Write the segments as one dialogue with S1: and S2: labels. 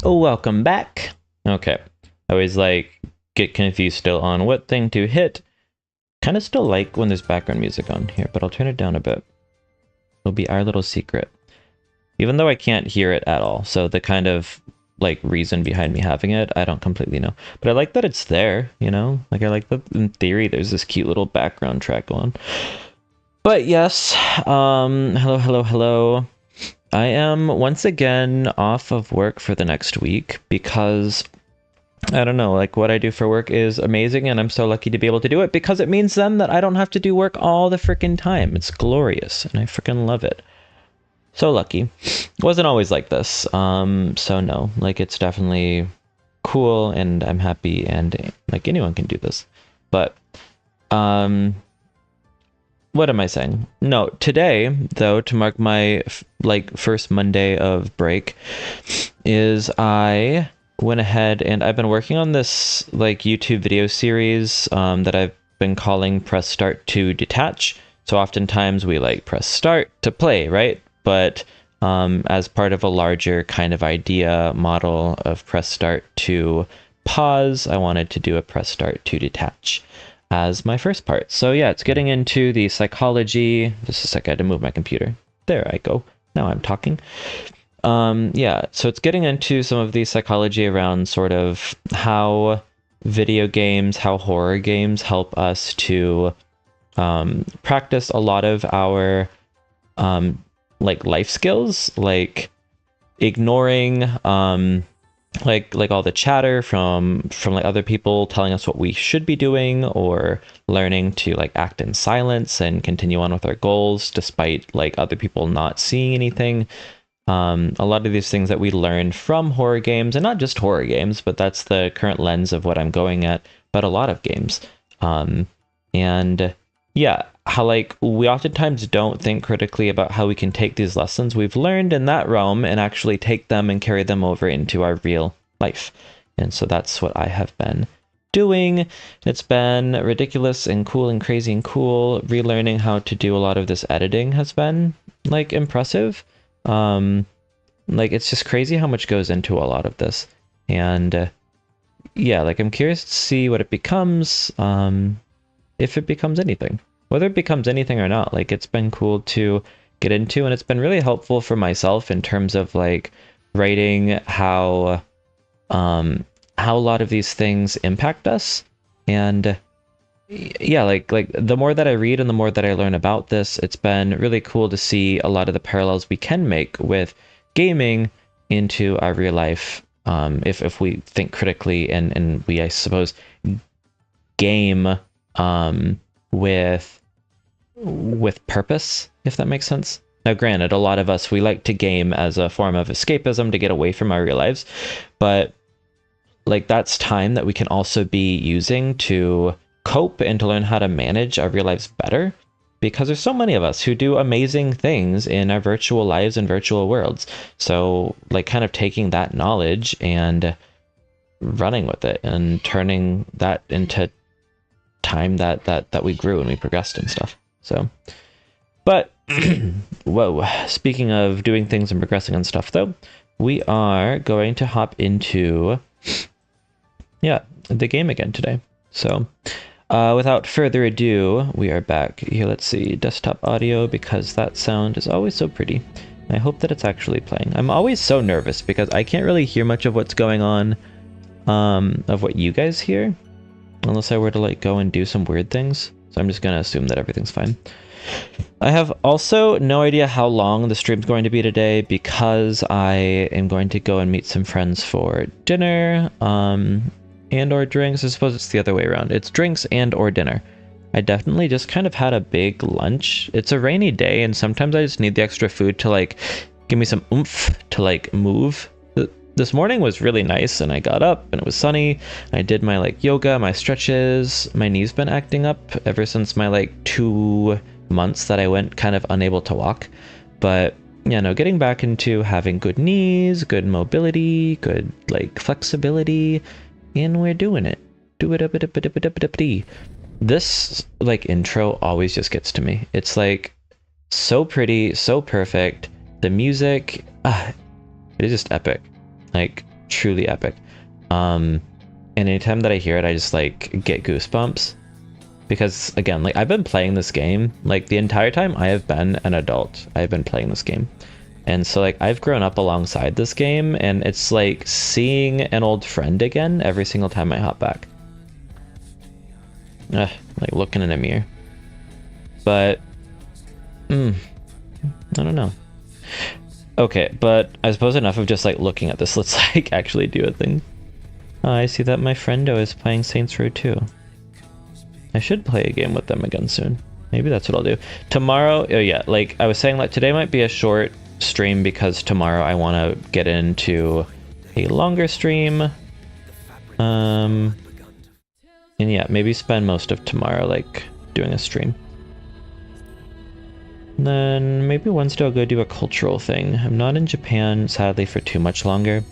S1: Oh, welcome back. Okay. I always get confused still on what thing to hit. Kind of still like when there's background music on here, but I'll turn it down a bit. It'll be our little secret. Even though I can't hear it at all. So the kind of reason behind me having it, I don't completely know. But I like that it's there, you know? Like I like that in theory there's this cute little background track going. But yes, hello. I am once again off of work for the next week because I don't know, what I do for work is amazing and I'm so lucky to be able to do it because it means then that I don't have to do work all the freaking time. It's glorious and I freaking love it. So lucky. It wasn't always like this. So no, it's definitely cool and I'm happy and anyone can do this. But what am I saying? No, today, though, to mark my first Monday of break, is I went ahead and I've been working on this YouTube video series that I've been calling Press Start to Detach. So oftentimes we press start to play, right? But as part of a larger kind of idea model of press start to pause, I wanted to do a press start to detach as my first part. So yeah, it's getting into the psychology. Just a sec, I had to move my computer. There I go. Now I'm talking. Yeah, so it's getting into some of the psychology around sort of how video games, how horror games help us to practice a lot of our life skills, ignoring all the chatter from other people telling us what we should be doing, or learning to act in silence and continue on with our goals despite other people not seeing anything. A lot of these things that we learn from horror games, and not just horror games, but that's the current lens of what I'm going at, but a lot of games. And yeah, how we oftentimes don't think critically about how we can take these lessons we've learned in that realm and actually take them and carry them over into our real life. And so that's what I have been doing. It's been ridiculous and cool and crazy and cool. Relearning how to do a lot of this editing has been impressive. It's just crazy how much goes into a lot of this. And yeah, I'm curious to see what it becomes, if it becomes anything. Whether it becomes anything or not, it's been cool to get into, and it's been really helpful for myself in terms of writing how a lot of these things impact us. And yeah, the more that I read and the more that I learn about this, it's been really cool to see a lot of the parallels we can make with gaming into our real life, if we think critically and we, I suppose, game with purpose, if that makes sense. Now, granted, a lot of us, we like to game as a form of escapism to get away from our real lives, but that's time that we can also be using to cope and to learn how to manage our real lives better, because there's so many of us who do amazing things in our virtual lives and virtual worlds. So kind of taking that knowledge and running with it and turning that into time that we grew and we progressed and stuff. So, but whoa, speaking of doing things and progressing and stuff, though, we are going to hop into the game again today. So without further ado, we are back here. Let's see, desktop audio, because that sound is always so pretty. I hope that it's actually playing. I'm always so nervous because I can't really hear much of what's going on, of what you guys hear, unless I were to go and do some weird things. So I'm just gonna assume that everything's fine. I have also no idea how long the stream's going to be today because I am going to go and meet some friends for dinner, and or drinks. I suppose it's the other way around. It's drinks and or dinner. I definitely just kind of had a big lunch. It's a rainy day and sometimes I just need the extra food to give me some oomph to move. This morning was really nice and I got up and it was sunny. I did my yoga, my stretches. My knee's been acting up ever since my 2 months that I went kind of unable to walk. But yeah, no, getting back into having good knees, good mobility, good flexibility, and we're doing it. Do it up it up it up it up it up it. This intro always just gets to me. It's so pretty, so perfect. The music, it is just epic. truly epic. And anytime that I hear it, I just like get goosebumps. Because again, like I've been playing this game, like the entire time I have been an adult, I've been playing this game. And so like I've grown up alongside this game, and it's like seeing an old friend again every single time I hop back. Like looking in a mirror. But, I don't know. Okay, but I suppose enough of just like looking at this, let's like actually do a thing. Oh, I see that my friendo is playing Saints Row 2. I should play a game with them again soon. Maybe that's what I'll do. Tomorrow, oh yeah, like I was saying, like today might be a short stream because tomorrow I want to get into a longer stream. And yeah, maybe spend most of tomorrow like doing a stream. And then maybe Wednesday I'll go do a cultural thing. I'm not in Japan, sadly, for too much longer,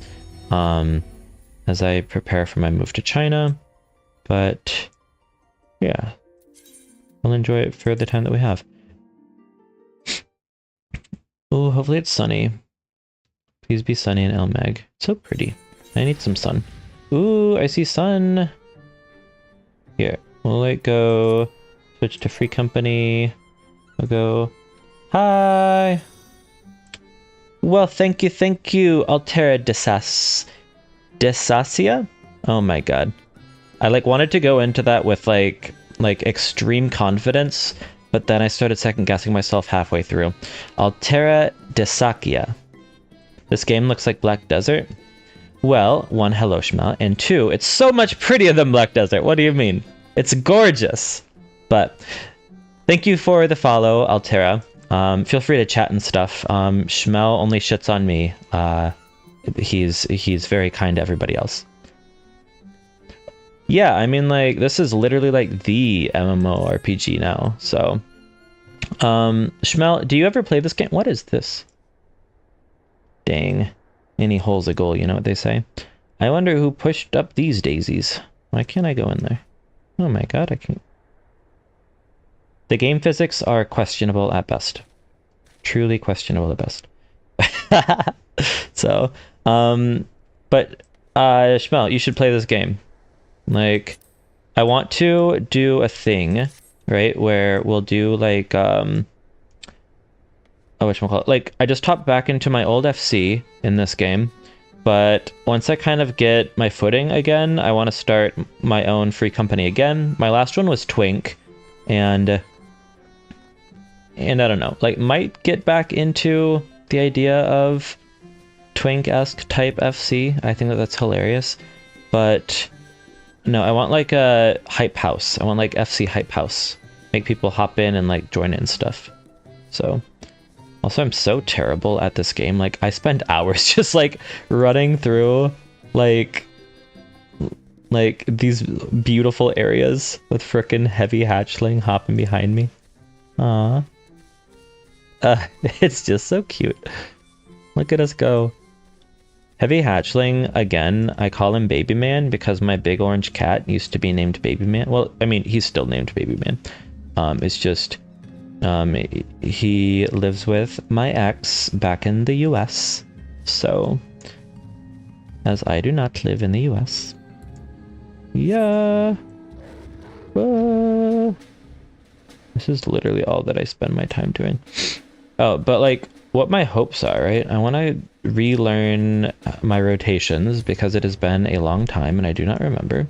S1: as I prepare for my move to China. But yeah, I'll enjoy it for the time that we have. Oh, hopefully it's sunny. Please be sunny in Elmeg. So pretty. I need some sun. Ooh, I see sun. Here, we'll like go switch to free company. I'll go. Hi. Well, thank you, Altera Desacia? Oh my god. I like wanted to go into that with like extreme confidence, but then I started second guessing myself halfway through. Altera Desacia. This game looks like Black Desert. Well, one, hello Shmel, and two, it's so much prettier than Black Desert. What do you mean? It's gorgeous. But thank you for the follow, Altera. Feel free to chat and stuff. Shmel only shits on me. He's very kind to everybody else. Yeah, I mean, like, this is literally like the MMORPG now, so. Shmel, do you ever play this game? What is this? Dang. Any hole's a goal, you know what they say? I wonder who pushed up these daisies. Why can't I go in there? Oh my god, I can't. The game physics are questionable at best. Truly questionable at best. So, but, Shmel, you should play this game. Like, I want to do a thing, right, where we'll do, like, oh, whatchamacallit? Like, I just hopped back into my old FC in this game, but once I kind of get my footing again, I want to start my own free company again. My last one was Twink, and I don't know, like, might get back into the idea of Twink-esque type FC. I think that that's hilarious, but no, I want like a hype house. I want like FC hype house. Make people hop in and like join it and stuff. So, also I'm so terrible at this game. Like, I spend hours just like running through like these beautiful areas with frickin' heavy hatchling hopping behind me. Aww. It's just so cute. Look at us go. Heavy hatchling, again, I call him Baby Man because my big orange cat used to be named Baby Man. Well, I mean, he's still named Baby Man. It's just, he lives with my ex back in the US. So, as I do not live in the US. Yeah. This is literally all that I spend my time doing. Oh, but like, what my hopes are, right? I want to relearn my rotations because it has been a long time and I do not remember.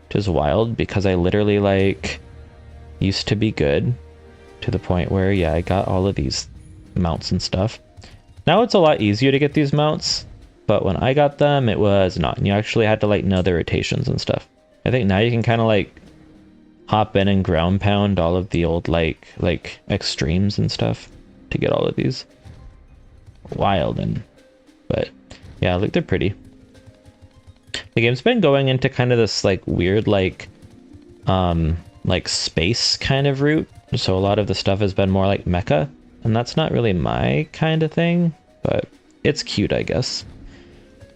S1: Which is wild because I literally like used to be good to the point where, yeah, I got all of these mounts and stuff. Now it's a lot easier to get these mounts, but when I got them, it was not. And you actually had to like know the rotations and stuff. I think now you can kind of like hop in and ground pound all of the old like extremes and stuff to get all of these. Wild. And but yeah, look, they're pretty. The game's been going into kind of this like weird like space kind of route, so a lot of the stuff has been more like mecha, and that's not really my kind of thing, but it's cute, I guess.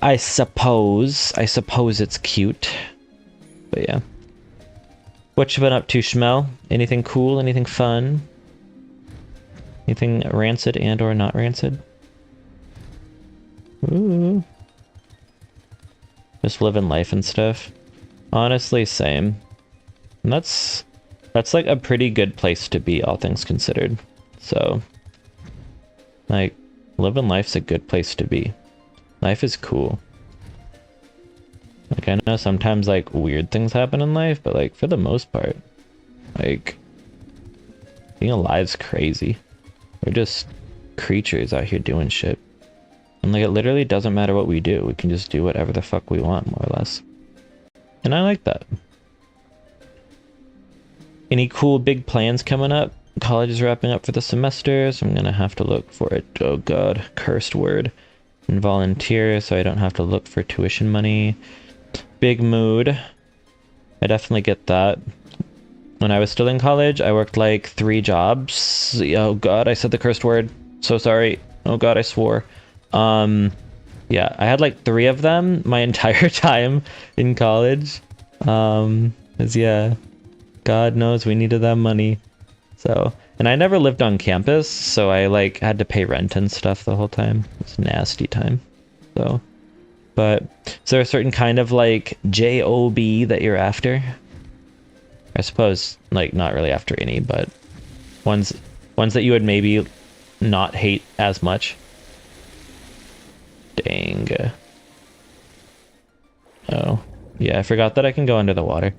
S1: I suppose it's cute. But yeah, what you been up to, Shmel? Anything cool? Anything fun? Anything rancid and or not rancid? Ooh. Just living life and stuff. Honestly, same. And that's like a pretty good place to be, all things considered. So, like, living life's a good place to be. Life is cool. Like, I know sometimes, like, weird things happen in life, but, like, for the most part, like, being alive's crazy. We're just creatures out here doing shit. And, like, it literally doesn't matter what we do. We can just do whatever the fuck we want, more or less. And I like that. Any cool big plans coming up? College is wrapping up for the semester, so I'm gonna have to look for it. Oh god, cursed word. And volunteer, so I don't have to look for tuition money. Big mood. I definitely get that. When I was still in college, I worked like 3 jobs. Oh god, I said the cursed word. So sorry. Oh god, I swore. Yeah, I had like 3 of them my entire time in college. 'Cause yeah, God knows we needed that money. So, and I never lived on campus, so I like had to pay rent and stuff the whole time. It's a nasty time. So, but is there a certain kind of like job that you're after? I suppose like not really after any, but ones that you would maybe not hate as much. Dang. Oh, yeah, I forgot that I can go under the water.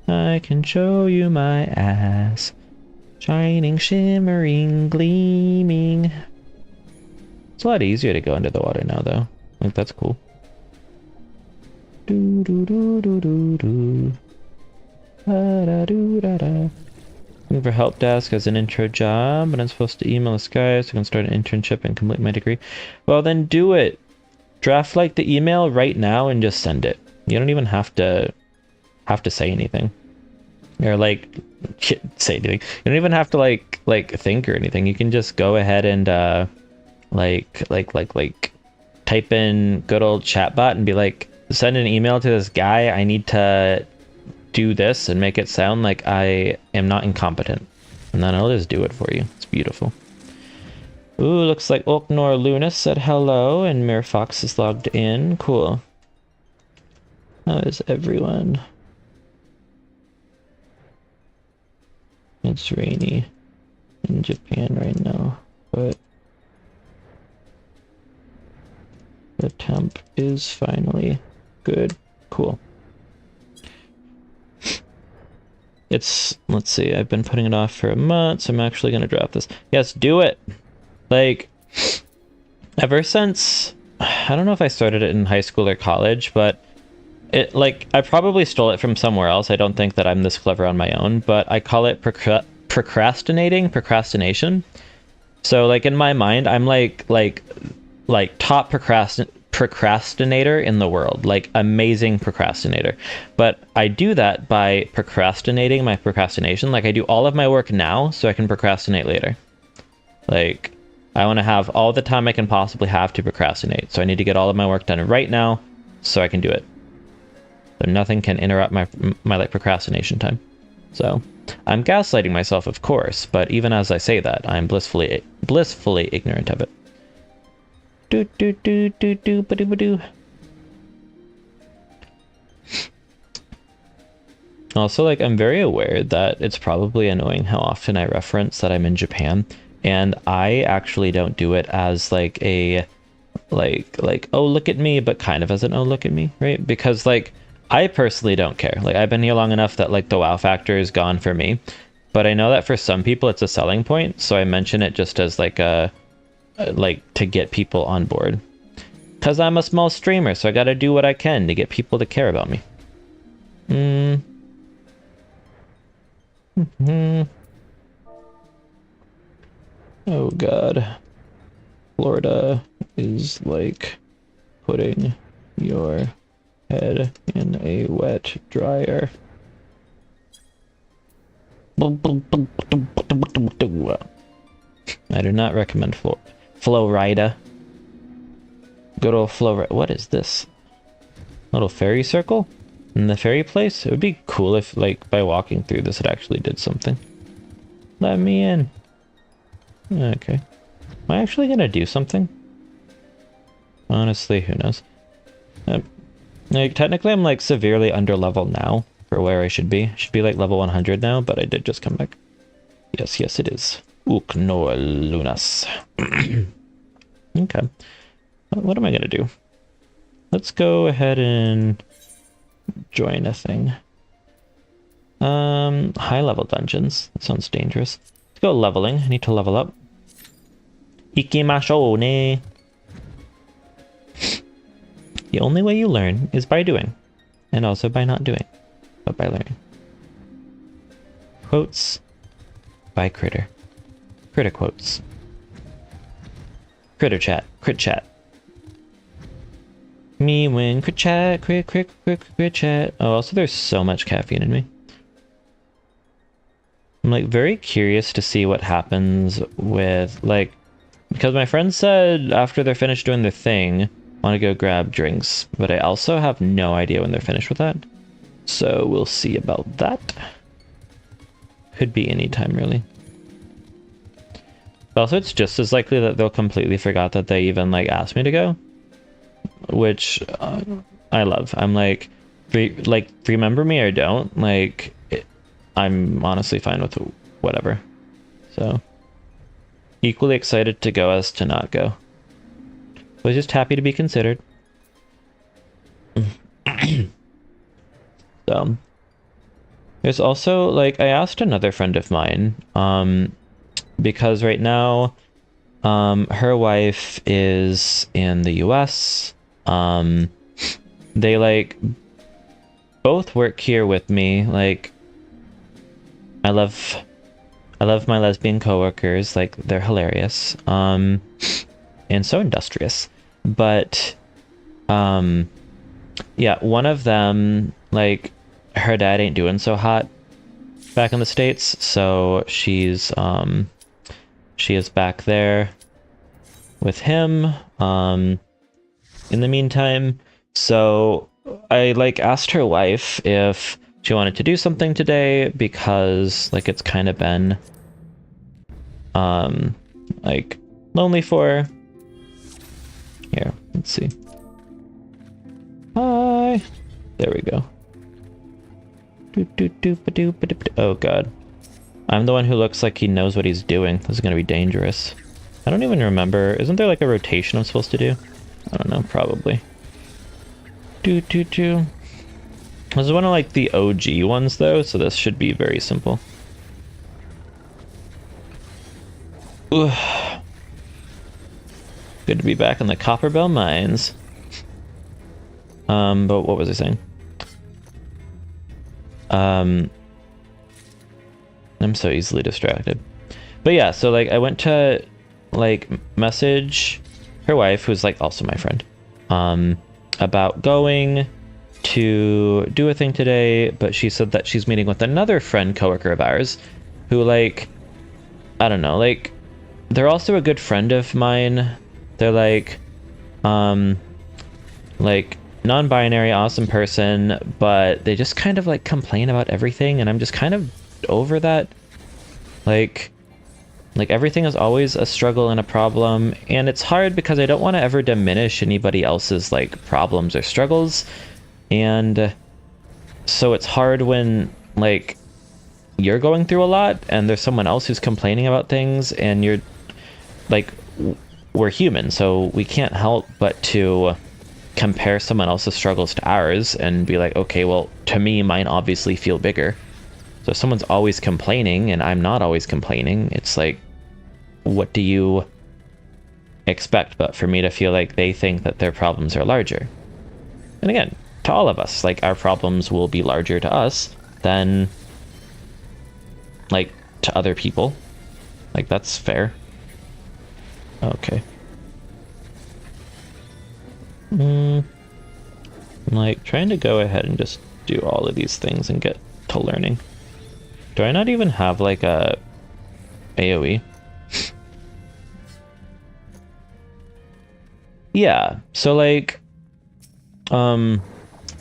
S1: I can show you my ass. Shining, shimmering, gleaming. It's a lot easier to go under the water now, though. I think that's cool. Do do do do do do. Da da do da da. Looking for help desk as an intro job, but I'm supposed to email this guy so I can start an internship and complete my degree. Well, then do it. Draft like the email right now and just send it. You don't even have to say anything, or like say anything. You don't even have to like think or anything. You can just go ahead and like type in good old chatbot and be like, send an email to this guy. I need to do this, and make it sound like I am not incompetent, and then I'll just do it for you. It's beautiful. Ooh, looks like Oknor Lunas said hello, and Mirfox is logged in. Cool. How is everyone? It's rainy in Japan right now, but the temp is finally good. Cool. It's, let's see, I've been putting it off for a month, so I'm actually going to drop this. Yes, do it! Like, ever since, I don't know if I started it in high school or college, but it, like, I probably stole it from somewhere else. I don't think that I'm this clever on my own, but I call it procrastination. So, like, in my mind, I'm like top procrastinator in the world, like amazing procrastinator. But I do that by procrastinating my procrastination. Like, I do all of my work now so I can procrastinate later. Like, I want to have all the time I can possibly have to procrastinate. So I need to get all of my work done right now so I can do it. So nothing can interrupt my like procrastination time. So I'm gaslighting myself, of course, but even as I say that, I'm blissfully ignorant of it. Do do do do do ba do ba do. Also, like, I'm very aware that it's probably annoying how often I reference that I'm in Japan, and I actually don't do it as like a like oh look at me, but kind of as an oh look at me, right? Because like I personally don't care. Like, I've been here long enough that like the wow factor is gone for me, but I know that for some people it's a selling point, so I mention it just as like a like to get people on board, because I'm a small streamer, so I gotta do what I can to get people to care about me. Oh god, Florida is like putting your head in a wet dryer. I do not recommend Florida. Good old Florida. What is this? Little fairy circle in the fairy place? It would be cool if, like, by walking through this, it actually did something. Let me in. Okay. Am I actually gonna do something? Honestly, who knows? Like, technically I'm like severely under level now for where I should be. I should be like level 100 now, but I did just come back. Yes, yes it is. Uk no lunas. Okay. What am I gonna do? Let's go ahead and join a thing. High level dungeons. That sounds dangerous. Let's go leveling. I need to level up. Ikimashou ne. The only way you learn is by doing, and also by not doing, but by learning. Quotes by Critter. Critter quotes. Critter chat. Crit chat. Me win. Crit chat. Crit chat. Oh, also there's so much caffeine in me. I'm like very curious to see what happens with like, because my friend said after they're finished doing their thing, want to go grab drinks, but I also have no idea when they're finished with that. So we'll see about that. Could be any time really. But also it's just as likely that they'll completely forgot that they even like asked me to go, which I love. I'm like remember me or don't, like I'm honestly fine with whatever. So equally excited to go as to not go. Was just happy to be considered. So there's also like I asked another friend of mine because right now her wife is in the US. They like both work here with me. Like I love my lesbian coworkers, like they're hilarious. And so industrious. But yeah, one of them, like her dad ain't doing so hot back in the States, so she is back there with him in the meantime. So I like asked her wife if she wanted to do something today, because like it's kind of been like lonely for her. Here, let's see. Hi. There we go. Oh god. I'm the one who looks like he knows what he's doing. This is gonna be dangerous. I don't even remember. Isn't there like a rotation I'm supposed to do? I don't know, probably. This is one of like the OG ones though, so this should be very simple. Ugh. Good to be back in the Copperbell Mines. But what was I saying? I'm so easily distracted. But yeah, so like I went to like message her wife, who's like also my friend, about going to do a thing today, but she said that she's meeting with another friend coworker of ours who like, I don't know, like they're also a good friend of mine. They're like non-binary, awesome person, but they just kind of like complain about everything, and I'm just kind of over that. Like everything is always a struggle and a problem, and it's hard because I don't want to ever diminish anybody else's like problems or struggles, and so it's hard when like you're going through a lot and there's someone else who's complaining about things, and you're like, we're human, so we can't help but to compare someone else's struggles to ours and be like, okay, well, to me, mine obviously feel bigger. So if someone's always complaining and I'm not always complaining, it's like, what do you expect but for me to feel like they think that their problems are larger? And again, to all of us, like our problems will be larger to us than like to other people. Like that's fair. Okay. I'm like trying to go ahead and just do all of these things and get to learning. Do I not even have like a AoE? Yeah, so like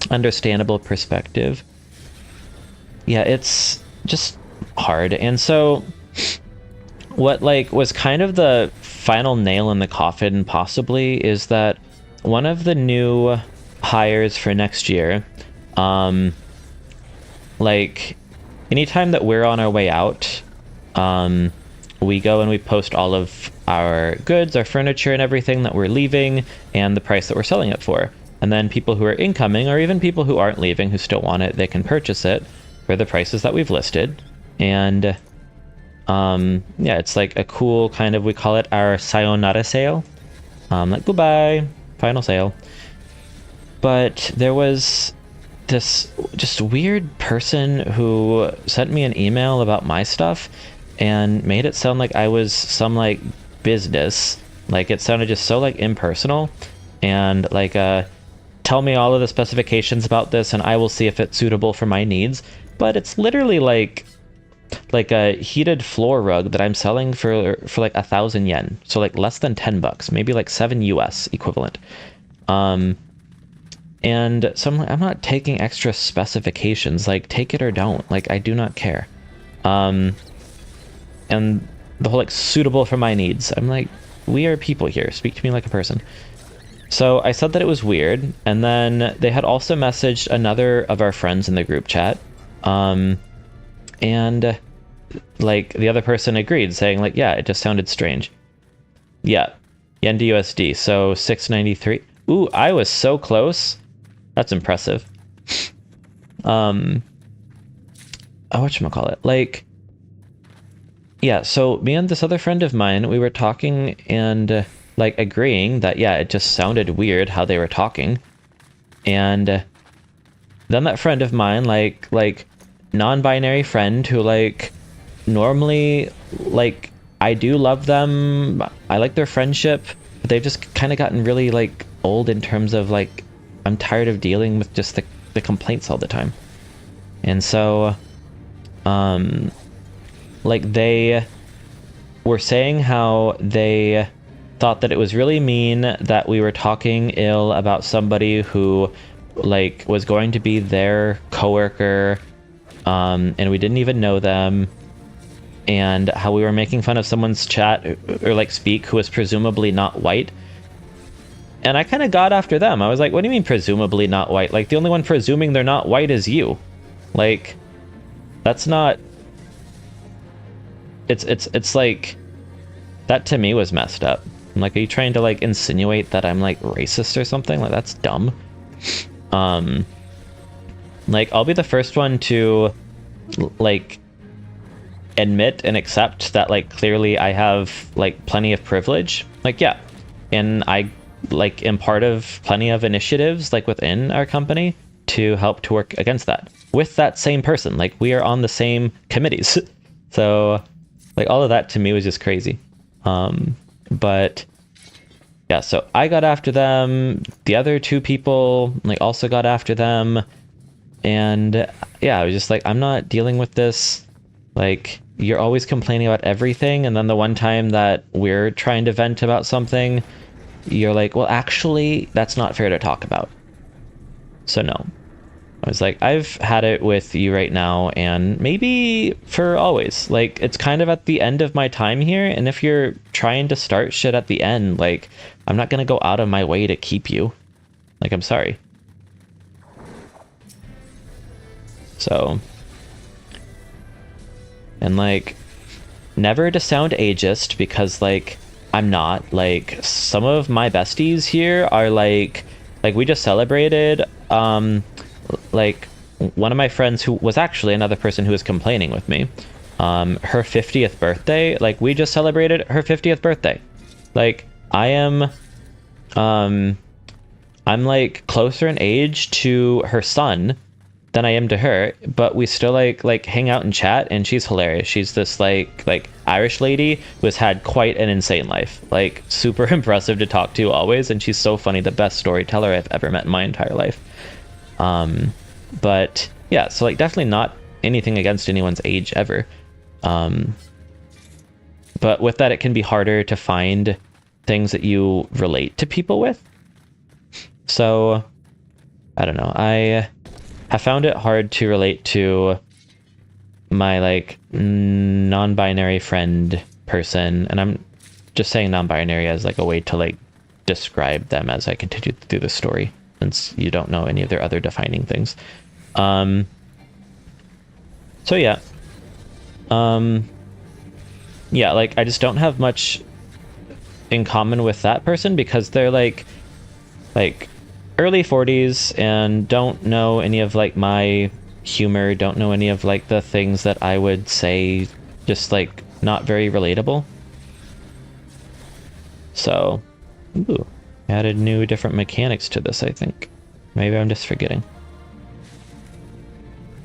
S1: understandable perspective. Yeah, it's just hard. And so what like was kind of the final nail in the coffin possibly is that one of the new hires for next year, like anytime that we're on our way out, we go and we post all of our goods, our furniture and everything that we're leaving and the price that we're selling it for. And then people who are incoming, or even people who aren't leaving who still want it, they can purchase it for the prices that we've listed. And yeah, it's like a cool kind of, we call it our sayonara sale. Like goodbye, final sale. But there was this just weird person who sent me an email about my stuff and made it sound like I was some like business. Like it sounded just so like impersonal, and like tell me all of the specifications about this and I will see if it's suitable for my needs. But it's literally like a heated floor rug that I'm selling for like 1,000 yen, so like less than $10, maybe like 7 US equivalent. And so I'm not taking extra specifications, like take it or don't, like I do not care. And the whole like suitable for my needs, I'm like, we are people here, speak to me like a person. So I said that it was weird, and then they had also messaged another of our friends in the group chat, and like the other person agreed, saying like, yeah, it just sounded strange. Yeah, yen to USD, so 693. Ooh, I was so close. That's impressive. Whatchamacallit? Like, yeah, so me and this other friend of mine, we were talking and like agreeing that, yeah, it just sounded weird how they were talking. And then that friend of mine, like non-binary friend who like normally, like, I do love them, I like their friendship, but they've just kind of gotten really like old in terms of like, I'm tired of dealing with just the complaints all the time. And so like they were saying how they thought that it was really mean that we were talking ill about somebody who like was going to be their coworker, and we didn't even know them, and how we were making fun of someone's chat or like speak who was presumably not white. And I kind of got after them. I was like, what do you mean presumably not white? Like the only one presuming they're not white is you. Like that's not, it's like, that to me was messed up. I'm like, are you trying to like insinuate that I'm like racist or something? Like that's dumb. Like I'll be the first one to like admit and accept that like clearly I have like plenty of privilege. Like yeah, and I like am part of plenty of initiatives like within our company to help to work against that with that same person. Like we are on the same committees. So like all of that to me was just crazy. But yeah, so I got after them, the other two people like also got after them, and yeah, I was just like, I'm not dealing with this. Like you're always complaining about everything, and then the one time that we're trying to vent about something, you're like, well actually that's not fair to talk about. So no, I was like, I've had it with you right now, and maybe for always. Like it's kind of at the end of my time here, and if you're trying to start shit at the end, like I'm not gonna go out of my way to keep you. Like I'm sorry. So, and like never to sound ageist, because like I'm not. Like some of my besties here are like we just celebrated like one of my friends who was actually another person who was complaining with me, her 50th birthday. Like we just celebrated her 50th birthday. Like I am I'm like closer in age to her son than I am to her, but we still like hang out and chat, and she's hilarious. She's this like Irish lady who has had quite an insane life, like super impressive to talk to always, and she's so funny, the best storyteller I've ever met in my entire life. But yeah, so like definitely not anything against anyone's age ever. But with that, it can be harder to find things that you relate to people with. So I don't know. I have found it hard to relate to my like non-binary friend person, and I'm just saying non-binary as like a way to like describe them as I continue through the story. since you don't know any of their other defining things. So yeah. Yeah, like I just don't have much in common with that person because they're like early 40s and don't know any of like my humor, don't know any of like the things that I would say, just like not very relatable. So, ooh, added new different mechanics to this, I think. Maybe I'm just forgetting.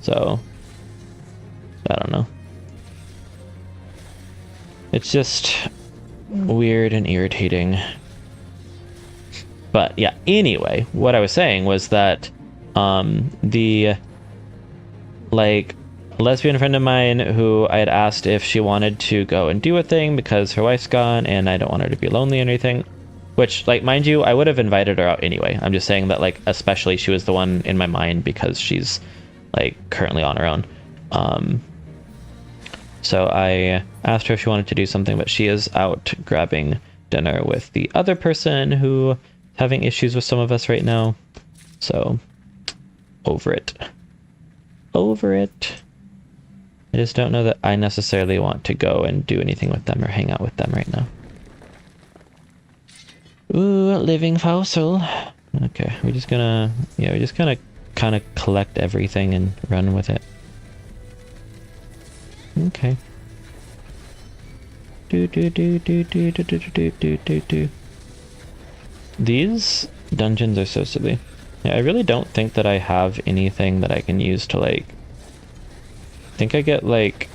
S1: So, I don't know. It's just weird and irritating. But yeah, anyway, what I was saying was that the like lesbian friend of mine who I had asked if she wanted to go and do a thing because her wife's gone and I don't want her to be lonely or anything, which, like, mind you, I would have invited her out anyway. I'm just saying that, like, especially she was the one in my mind because she's like currently on her own. So I asked her if she wanted to do something, but she is out grabbing dinner with the other person who is having issues with some of us right now. So, over it. Over it. I just don't know that I necessarily want to go and do anything with them or hang out with them right now. Ooh, living fossil. Okay, we're just gonna kind of collect everything and run with it. Okay. These dungeons are so silly. Yeah, I really don't think that I have anything that I can use to, like... I think I get, like...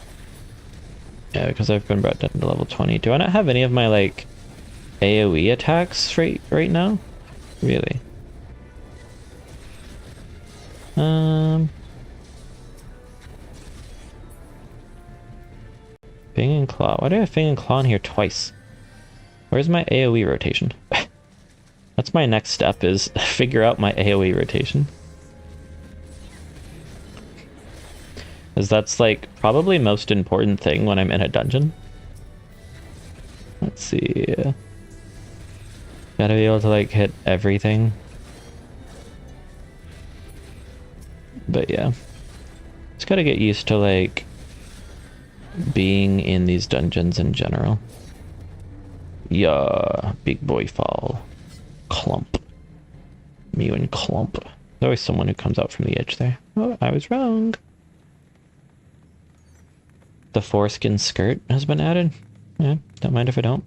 S1: Yeah, because I've been brought down to level 20. Do I not have any of my, like, AoE attacks right now? Really? Fang and Claw. Why do I have Fang and Claw in here twice? Where's my AoE rotation? That's my next step, is figure out my AoE rotation. Because that's, like, probably most important thing when I'm in a dungeon. Let's see. Gotta be able to, like, hit everything. But yeah. Just gotta get used to, like, being in these dungeons in general. Yeah, big boy fall. Clump. Mew and Clump. There's always someone who comes out from the edge there. Oh, I was wrong. The foreskin skirt has been added. Yeah, don't mind if I don't.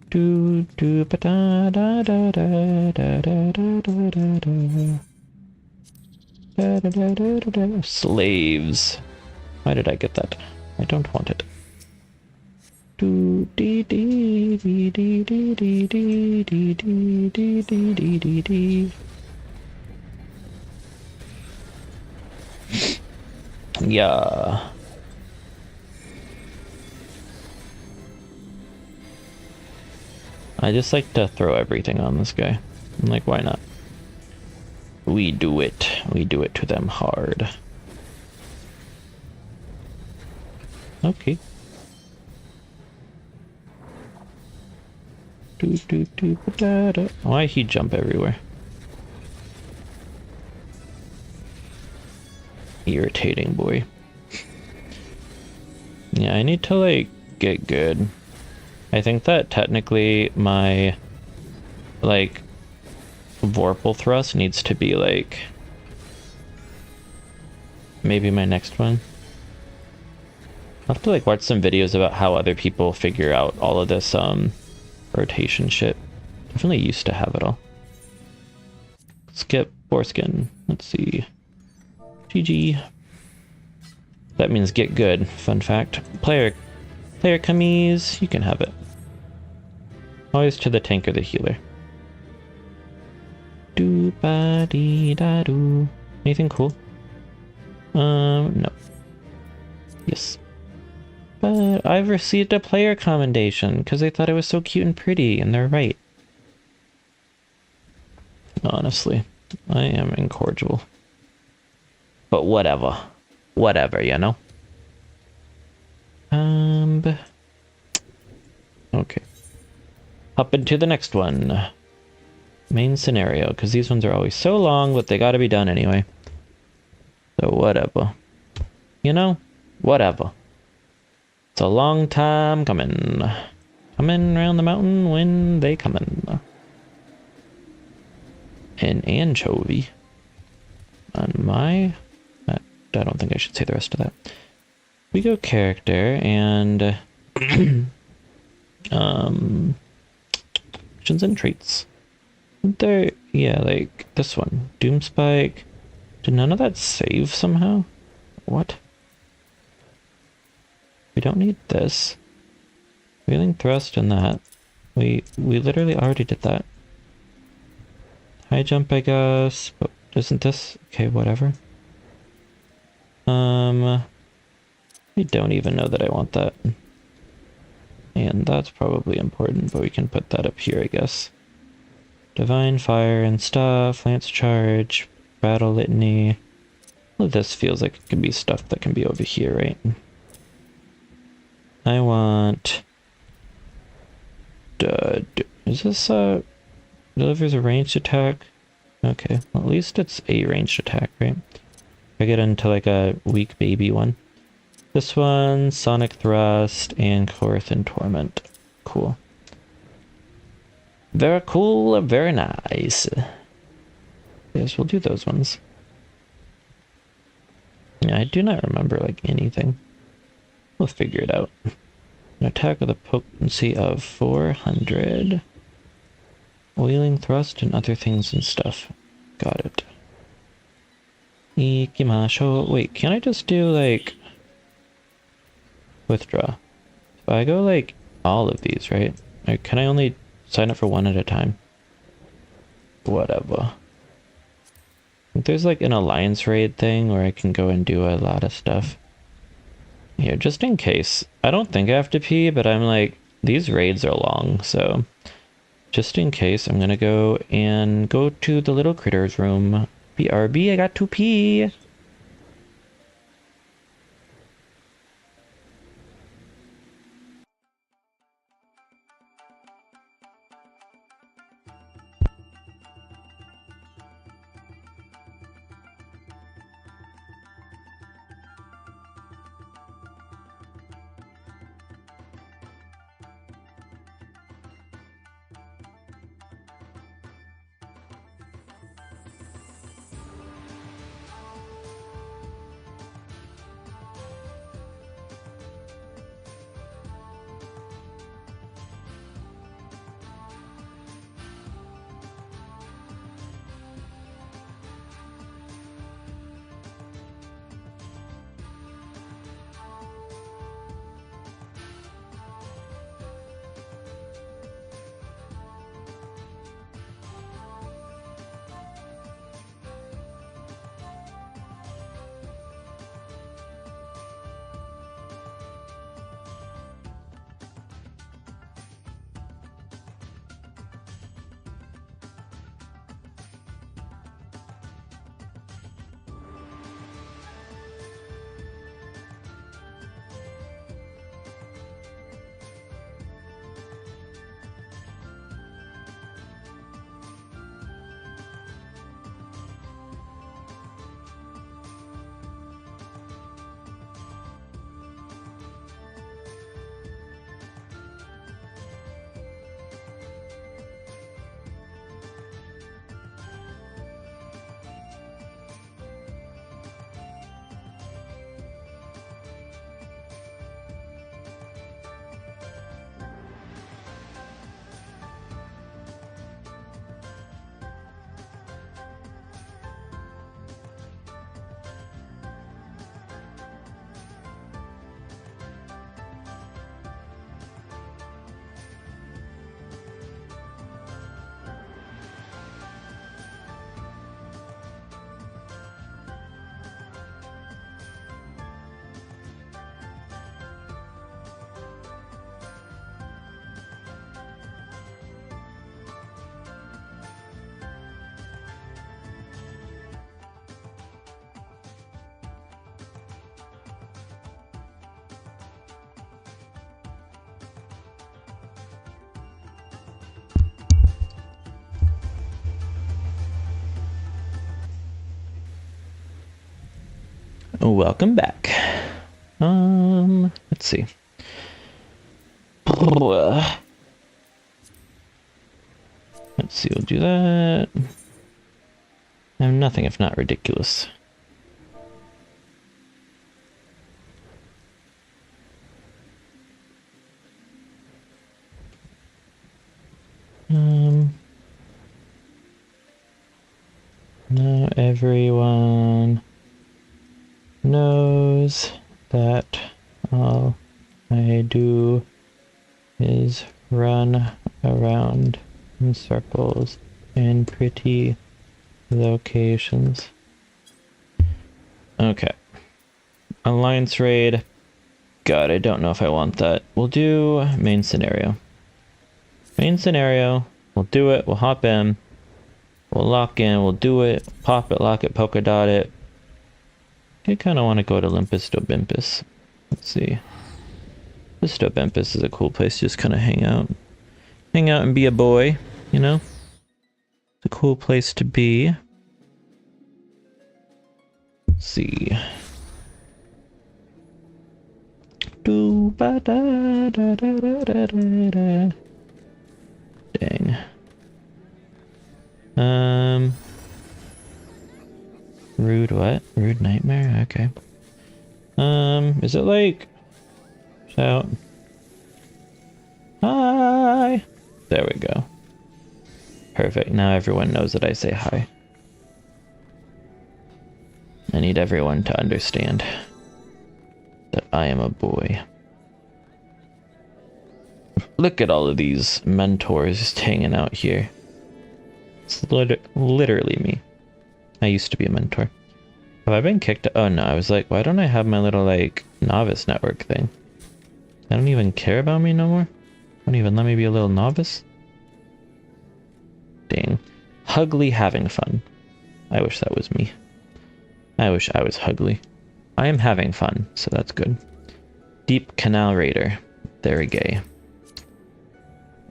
S1: Do do ba da da da da da da da da da. Da, da, da, da, da, da. Slaves. Why did I get that? I don't want it. Do dee dee dee dee dee dee dee dee dee dee dee dee dee dee. Yeah. I just like to throw everything on this guy. I'm like, why not? We do it. We do it to them hard. Okay. Why he jump everywhere? Irritating boy. Yeah, I need to, like, get good. I think that technically my, like, Vorpal thrust needs to be, like, maybe my next one. I'll have to, like, watch some videos about how other people figure out all of this rotation shit. Definitely used to have it all. Skip foreskin. Let's see. GG. That means get good. Fun fact. Player commies, you can have it. Always to the tank or the healer. Do ba dee da do. Anything cool? No. Yes. But I've received a player commendation because they thought it was so cute and pretty, and they're right. Honestly, I am incorrigible. But whatever. Whatever, you know? Okay. Up into the next one. Main scenario, because these ones are always so long, but they gotta be done anyway. So whatever. You know? Whatever. It's a long time coming. Coming around the mountain when they coming. An anchovy. On my... I don't think I should say the rest of that. We go character and... actions and traits. Isn't there... Yeah, like this one. Doom Spike. Did none of that save somehow? What? We don't need this. Wheeling thrust and that. We literally already did that. High jump, I guess, but isn't this... Okay, whatever. I don't even know that I want that. And that's probably important, but we can put that up here, I guess. Divine Fire and stuff, Lance Charge, Battle Litany. All of this feels like it could be stuff that can be over here, right? I want... is this delivers a ranged attack? Okay, well, at least it's a ranged attack, right? If I get into like a weak baby one. This one, Sonic Thrust, and Corythan Torment. Cool. Very cool, very nice. Yes, we'll do those ones. Yeah, I do not remember like anything. We'll figure it out. An attack with a potency of 400. Wheeling thrust and other things and stuff. Got it. Ikimasho. Wait, can I just do like... Withdraw. If I go like all of these, right? Or can I only sign up for one at a time? Whatever. I think there's like an alliance raid thing where I can go and do a lot of stuff. Here, just in case. I don't think I have to pee, but I'm like, these raids are long, so just in case, I'm gonna go to the little critters room. BRB, I got to pee. Welcome back. Let's see. Let's see, we'll do that. I'm nothing if not ridiculous. Now everyone knows that all I do is run around in circles in pretty locations. Okay. Alliance raid. God, I don't know if I want that. We'll do main scenario. Main scenario. We'll do it. We'll hop in. We'll lock in. We'll do it. Pop it, lock it, polka dot it. I kind of want to go to Olympus Dobimpus. Let's see. Olympus Dobimpus is a cool place to just kind of hang out. Hang out and be a boy, you know? It's a cool place to be. Let's see. Dang. Rude what? Rude nightmare? Okay. Is it like... Shout. Hi! There we go. Perfect. Now everyone knows that I say hi. I need everyone to understand that I am a boy. Look at all of these mentors just hanging out here. It's literally me. I used to be a mentor. Have I been kicked? Oh no, I was like, why don't I have my little like novice network thing? They don't even care about me no more? Don't even let me be a little novice? Dang. Hugly having fun. I wish that was me. I wish I was Hugly. I am having fun, so that's good. Deep Canal Raider. Very gay.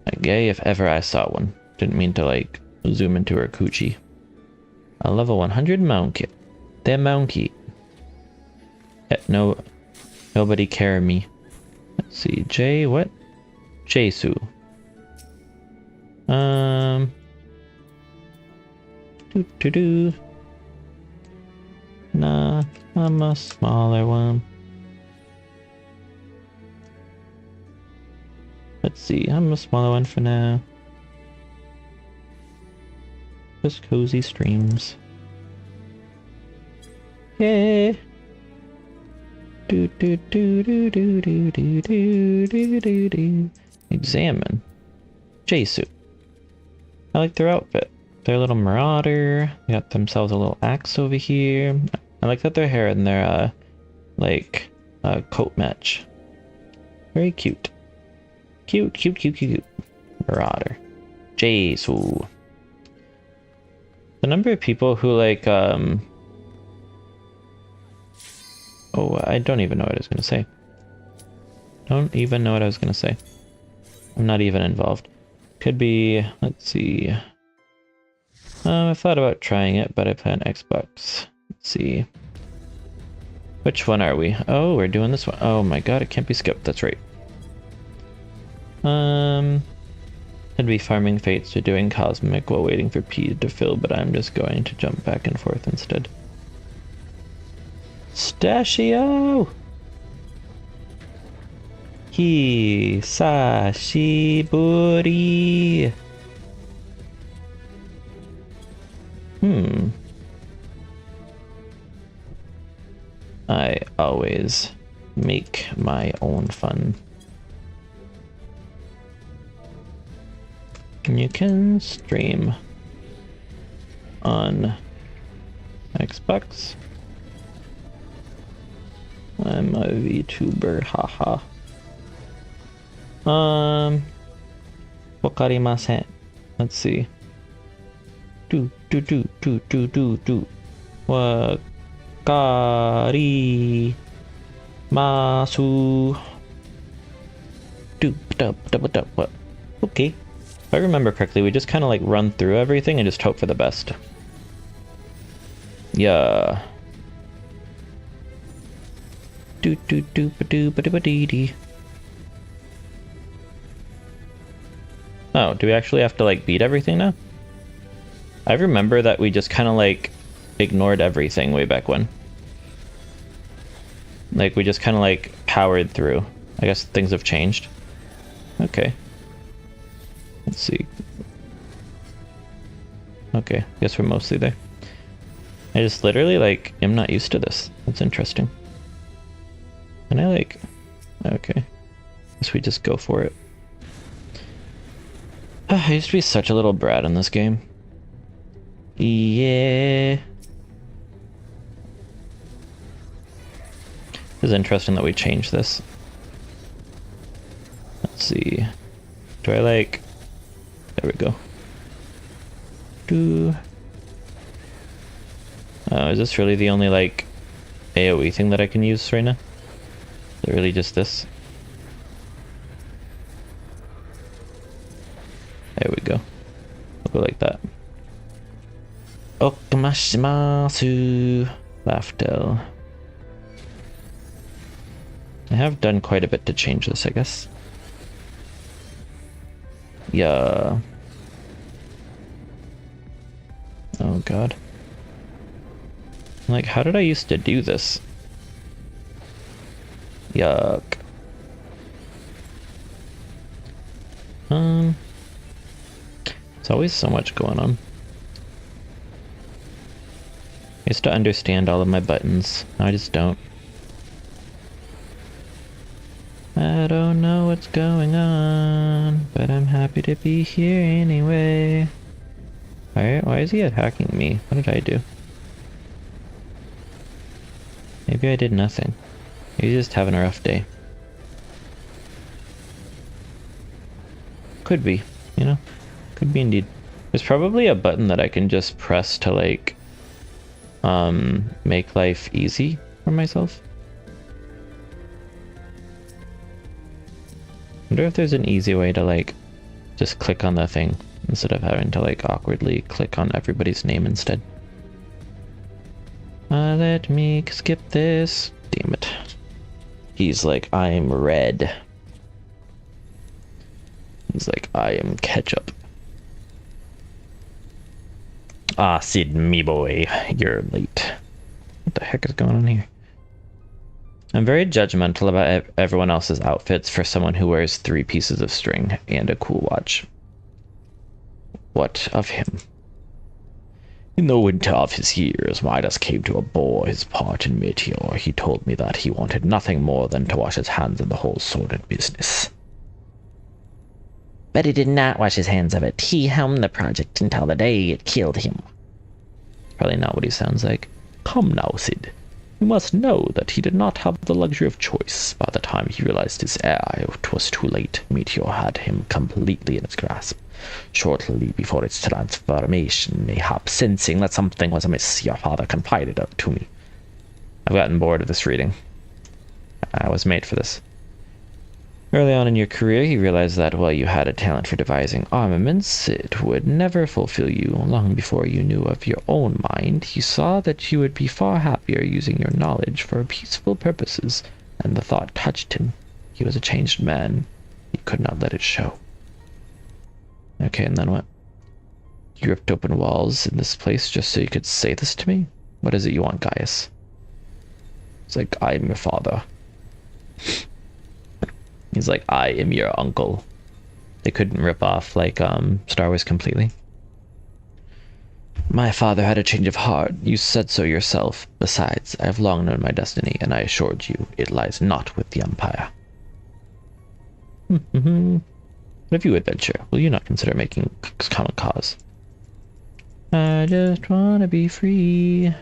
S1: A gay if ever I saw one. Didn't mean to like zoom into her coochie. A level 100 monkey. They're monkey. No, nobody care me. Let's see, J what? Jesu. Do. Nah, I'm a smaller one. Let's see, I'm a smaller one for now. Just cozy streams. Yeah. Examine. Jesu. I like their outfit. Their little marauder. They got themselves a little axe over here. I like that their hair and their like coat match. Very cute. Cute. Marauder. Jesu. The number of people who like oh, I don't even know what I was gonna say. Don't even know what I was gonna say. I'm not even involved. Could be, let's see. I thought about trying it, but I play on Xbox. Let's see. Which one are we? Oh, we're doing this one. Oh my god, it can't be skipped. That's right. I'd be farming fates or doing cosmic while waiting for P to fill, but I'm just going to jump back and forth instead. Stashio! Hisashiburi! I always make my own fun. You can stream on Xbox. I'm a VTuber, haha. Wakarimasen. Let's see. Do. Wakari masu. What? Okay. If I remember correctly, we just kind of like run through everything and just hope for the best. Yeah. Oh, do we actually have to like beat everything now? I remember that we just kind of like ignored everything way back when. Like we just kind of like powered through. I guess things have changed. Okay. Let's see. Okay, guess we're mostly there. I just literally like am not used to this. That's interesting. And I like, okay. Guess we just go for it. I used to be such a little brat in this game. Yeah. It's interesting that we changed this. Let's see. Do I like... There we go. Oh, is this really the only like AoE thing that I can use right now? Is it really just this? There we go. We'll go like that. Okamashimasu. Laftel. I have done quite a bit to change this, I guess. Yeah. Oh god. Like, how did I used to do this? Yuck. There's always so much going on. I used to understand all of my buttons. Now I just don't. I don't know what's going on, but I'm happy to be here anyway. Why is he attacking me? What did I do? Maybe I did nothing. Maybe he's just having a rough day. Could be, you know? Could be indeed. There's probably a button that I can just press to like make life easy for myself. I wonder if there's an easy way to like just click on the thing instead of having to like awkwardly click on everybody's name instead. Let me skip this. Damn it. He's like, I'm red. He's like, I am ketchup. Ah, Sid, me boy, you're late. What the heck is going on here? I'm very judgmental about everyone else's outfits for someone who wears 3 pieces of string and a cool watch. What of him? In the winter of his years, Midas came to abhor his part in Meteor. He told me that he wanted nothing more than to wash his hands of the whole sordid business. But he did not wash his hands of it. He helmed the project until the day it killed him. Probably not what he sounds like. Come now, Sid. You must know that he did not have the luxury of choice. By the time he realized his error, it was too late. Meteor had him completely in its grasp. Shortly before its transformation, mayhap sensing that something was amiss, your father confided it to me. I've gotten bored of this reading. I was made for this. Early on in your career, he realized that while you had a talent for devising armaments, it would never fulfill you. Long before you knew of your own mind, he saw that you would be far happier using your knowledge for peaceful purposes, and the thought touched him. He was a changed man. He could not let it show. Okay, and then what? You ripped open walls in this place just so you could say this to me? What is it you want, Gaius? It's like, I am your father. He's like, I am your uncle. They couldn't rip off, like, Star Wars completely. My father had a change of heart. You said so yourself. Besides, I have long known my destiny, and I assured you, it lies not with the Empire. But if you adventure, will you not consider making common cause? I just want to be free.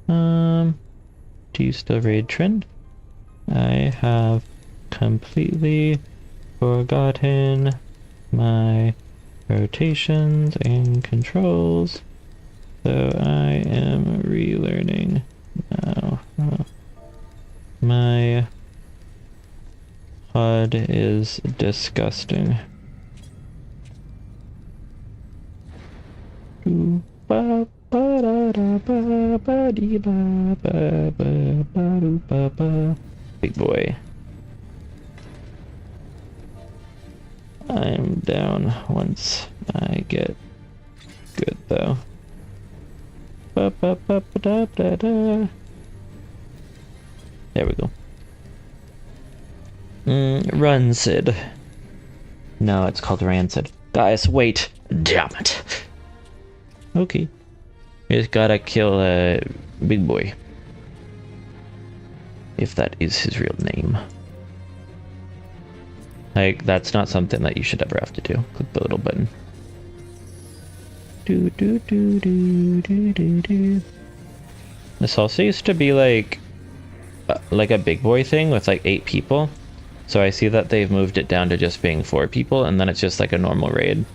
S1: Do you still raid Trend? I have completely forgotten my rotations and controls, so I am relearning now. My HUD is disgusting. Big boy. I'm down once I get good though. There we go. Run, Sid. No, it's called Rancid. Guys, wait. Damn it. Okay. We just gotta kill a big boy. If that is his real name. Like, that's not something that you should ever have to do. Click the little button. This also used to be like a big boy thing with like 8 people. So I see that they've moved it down to just being 4 people, and then it's just like a normal raid.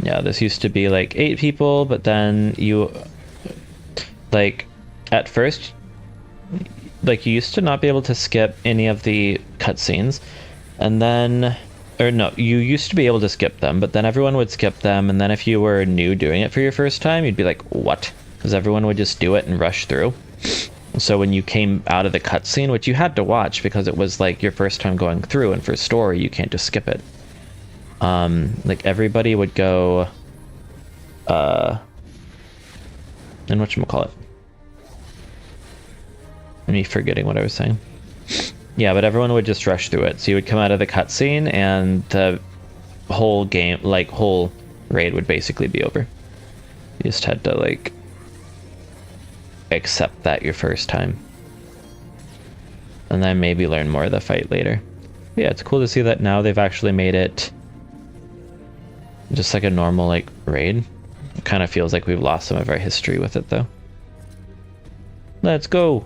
S1: Yeah, this used to be like 8 people, but then you, like, at first, like, you used to not be able to skip any of the cutscenes, and then, or no, you used to be able to skip them, but then everyone would skip them, and then if you were new doing it for your first time, you'd be like, what? Because everyone would just do it and rush through. So when you came out of the cutscene, which you had to watch because it was like your first time going through, and for story, you can't just skip it. Like everybody would go, and whatchamacallit? Me forgetting what I was saying. Yeah, but everyone would just rush through it. So you would come out of the cutscene and the whole game, like whole raid would basically be over. You just had to like accept that your first time. And then maybe learn more of the fight later. But yeah, it's cool to see that now they've actually made it just like a normal like raid. It kind of feels like we've lost some of our history with it though. Let's go.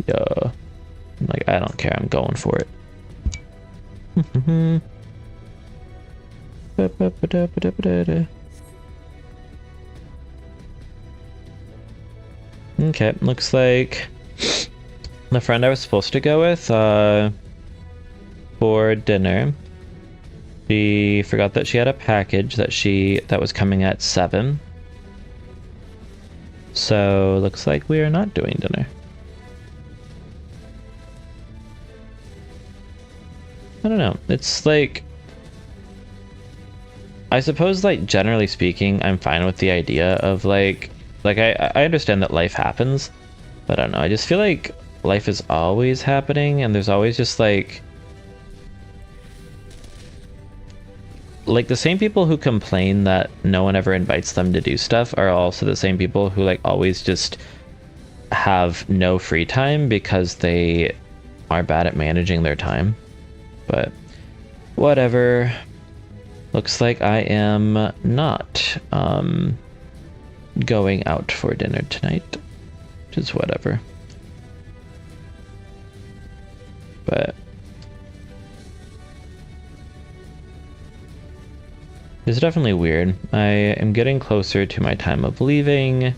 S1: Yeah. Like, I don't care, I'm going for it. Okay, looks like the friend I was supposed to go with for dinner, she forgot that she had a package that was coming at 7. So looks like we are not doing dinner. I don't know. It's like, I suppose like generally speaking, I'm fine with the idea of like I understand that life happens, but I don't know. I just feel like life is always happening, and there's always just like the same people who complain that no one ever invites them to do stuff are also the same people who like always just have no free time because they are bad at managing their time. But whatever. Looks like I am not going out for dinner tonight, which is whatever. But it's definitely weird. I am getting closer to my time of leaving,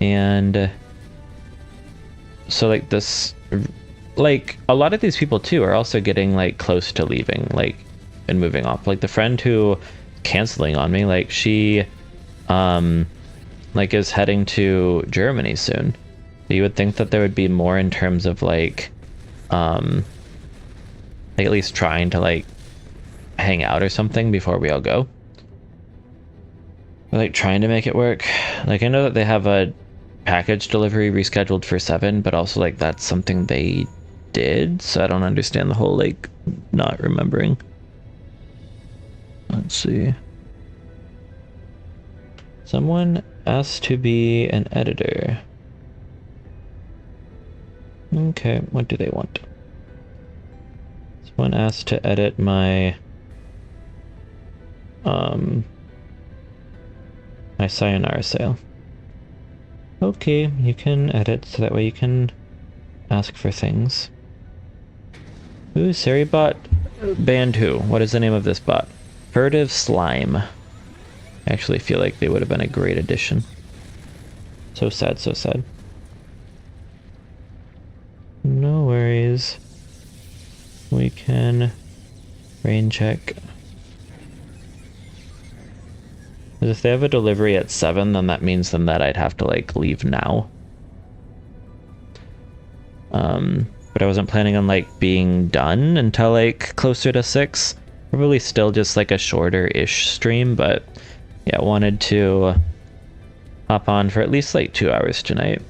S1: and so like this, like a lot of these people too are also getting like close to leaving, like, and moving off. Like the friend who canceling on me, like she like is heading to Germany soon. So you would think that there would be more in terms of like at least trying to like hang out or something before we all go. Or, like trying to make it work. Like I know that they have a package delivery rescheduled for 7, but also like that's something they did, so I don't understand the whole like not remembering. Let's see. Someone asked to be an editor. Okay, what do they want? Someone asked to edit my my sayonara sale. Okay, you can edit so that way you can ask for things. Ooh, Sari bot banned who? What is the name of this bot? Furtive Slime. I actually feel like they would have been a great addition. So sad, so sad. No worries. We can rain check. Because if they have a delivery at 7, then that means then that I'd have to like leave now. But I wasn't planning on like being done until like closer to 6. Probably still just like a shorter-ish stream, but yeah, wanted to hop on for at least like 2 hours tonight.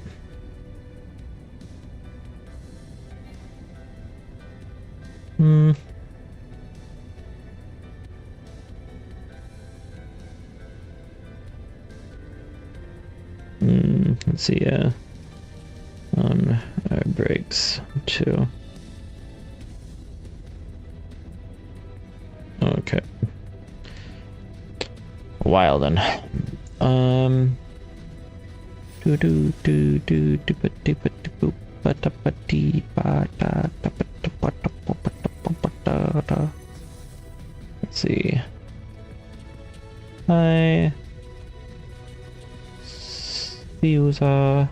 S1: Let's see, breaks 2. Okay. Wild then. Let's see. Hi. User.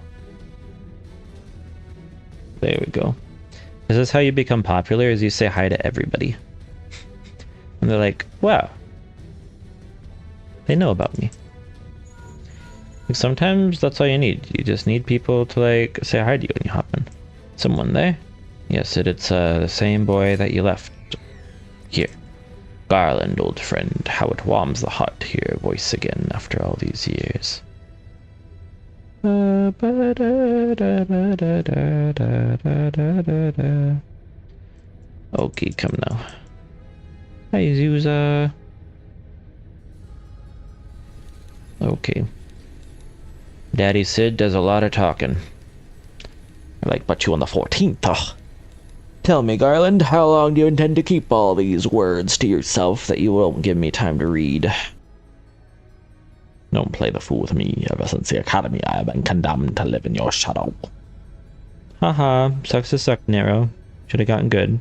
S1: There we go. Is this how you become popular? Is you say hi to everybody? And they're like, wow. They know about me. Like sometimes that's all you need. You just need people to like say hi to you when you hop in. Someone there? Yes, it's the same boy that you left. Here. Garland, old friend. How it warms the heart to hear your voice again after all these years. Okay, come now. Hi, Zuza. Okay. Daddy Sid does a lot of talking. Like, but you on the 14th, huh? Tell me, Garland, how long do you intend to keep all these words to yourself that you won't give me time to read? Don't play the fool with me. Ever since the academy, I have been condemned to live in your shadow. Haha, sucks to suck, Nero. Should have gotten good.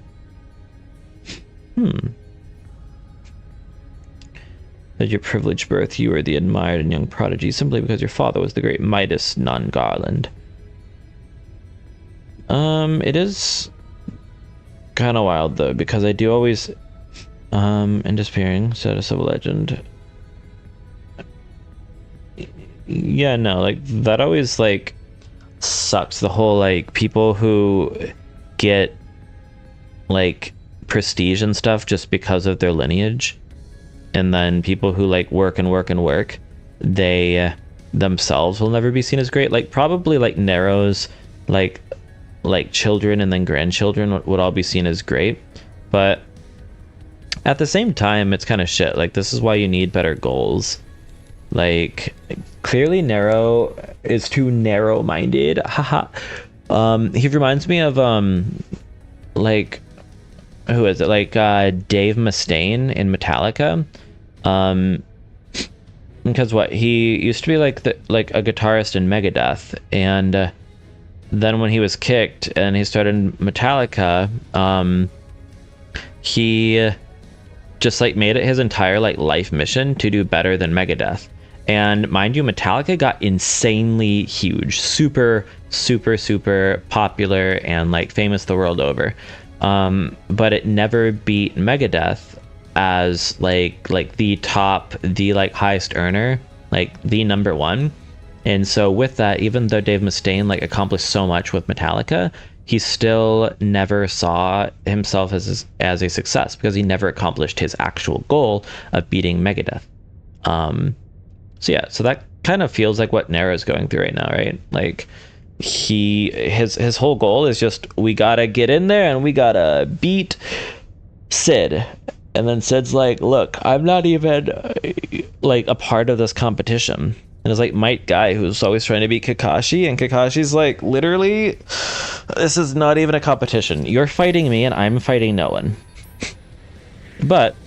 S1: At your privileged birth, you were the admired and young prodigy simply because your father was the great Midas non-Garland. It is kind of wild though, because I do always, in disappearing, said a civil legend. Yeah, no, like, that always, like, sucks. The whole, like, people who get, like, prestige and stuff just because of their lineage. And then people who, like, work and work and work, they themselves will never be seen as great. Like, probably, like, Nero's, like children and then grandchildren would all be seen as great. But at the same time, it's kind of shit. Like, this is why you need better goals. Like, clearly Nero is too narrow-minded. Haha. He reminds me of like, who is it? Like Dave Mustaine in Metallica. Because what, he used to be like a guitarist in Megadeth, and then when he was kicked and he started Metallica, he just like made it his entire like life mission to do better than Megadeth. And mind you, Metallica got insanely huge, super popular and like famous the world over. But it never beat Megadeth as like the top, the like highest earner, like the number one. And so with that, even though Dave Mustaine like accomplished so much with Metallica, he still never saw himself as a success because he never accomplished his actual goal of beating Megadeth. So yeah, so that kind of feels like what Nero's going through right now, right? Like his whole goal is just, we gotta get in there and we gotta beat Sid. And then Sid's like, look, I'm not even like a part of this competition. And it's like Might Guy, who's always trying to beat Kakashi, and Kakashi's like, literally, this is not even a competition. You're fighting me and I'm fighting no one. But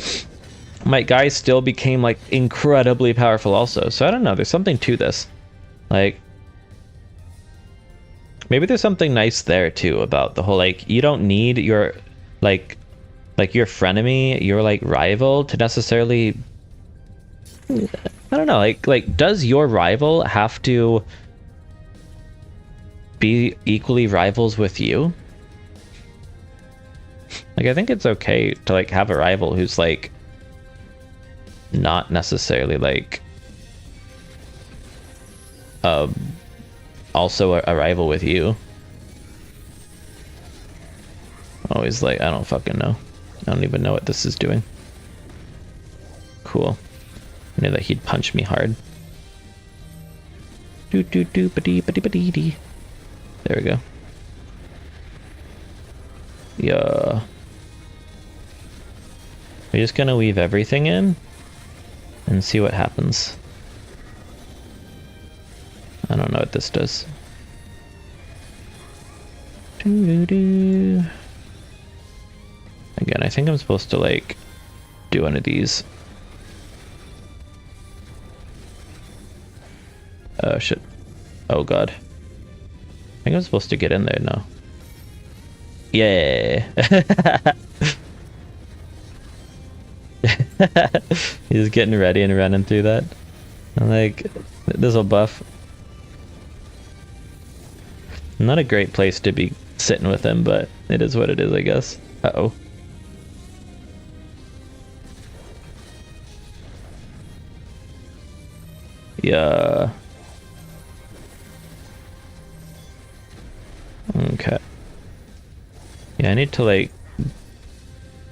S1: Might Guy still became like incredibly powerful also. So I don't know, there's something to this. Like, maybe there's something nice there too about the whole, like, you don't need your like your frenemy, your like rival to necessarily, I don't know, like does your rival have to be equally rivals with you? Like, I think it's okay to like have a rival who's like not necessarily like also a rival with you. Always like, I don't fucking know. I don't even know what this is doing. Cool. I knew that he'd punch me hard. There we go. Yeah. We're just gonna weave everything in and see what happens. I don't know what this does. Again, I think I'm supposed to like do one of these. Oh shit. Oh god. I think I'm supposed to get in there now. Yeah. He's getting ready and running through that. I'm like, this'll buff. Not a great place to be sitting with him, but it is what it is, I guess. Uh-oh. Yeah. Okay. Yeah, I need to, like,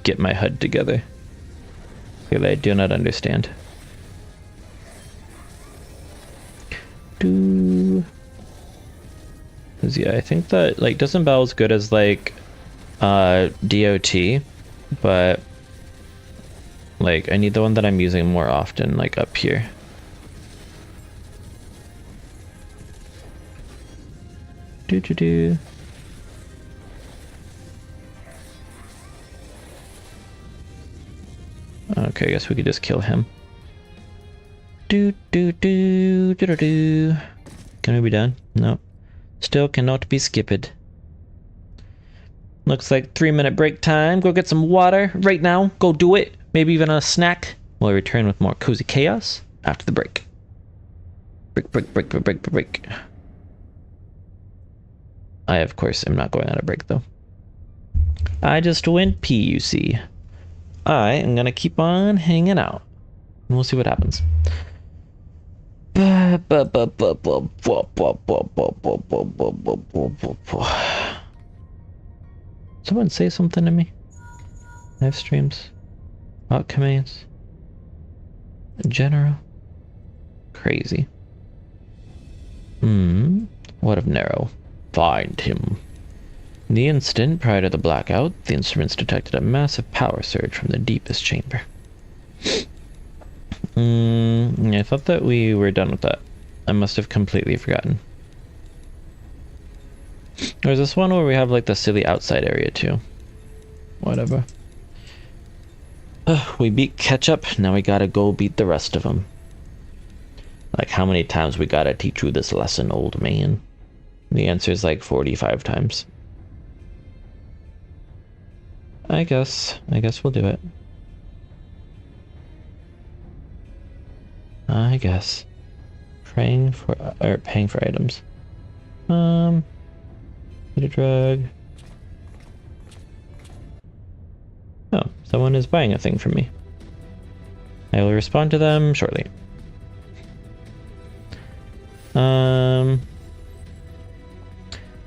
S1: get my HUD together. Because I do not understand. Yeah, I think that, like, Disembowel is good as, like, DOT, but, like, I need the one that I'm using more often, like, up here. Okay, I guess we could just kill him. Can we be done? No. Still cannot be skipped. Looks like 3-minute break time. Go get some water right now. Go do it. Maybe even a snack. We'll return with more cozy chaos after the break. Break. I, of course, am not going on a break, though. I just went pee, you see. I am gonna keep on hanging out. And we'll see what happens. Someone say something to me. Live streams. Bot commands. In general. Crazy. What of Narrow? Find him. In the instant prior to the blackout, the instruments detected a massive power surge from the deepest chamber. I thought that we were done with that. I must have completely forgotten. There's this one where we have like the silly outside area too. Whatever. We beat Ketchup, now we gotta go beat the rest of them. Like, how many times we gotta teach you this lesson, old man? The answer is like 45 times. I guess we'll do it. I guess. Paying for items. Need a drug. Oh, someone is buying a thing from me. I will respond to them shortly.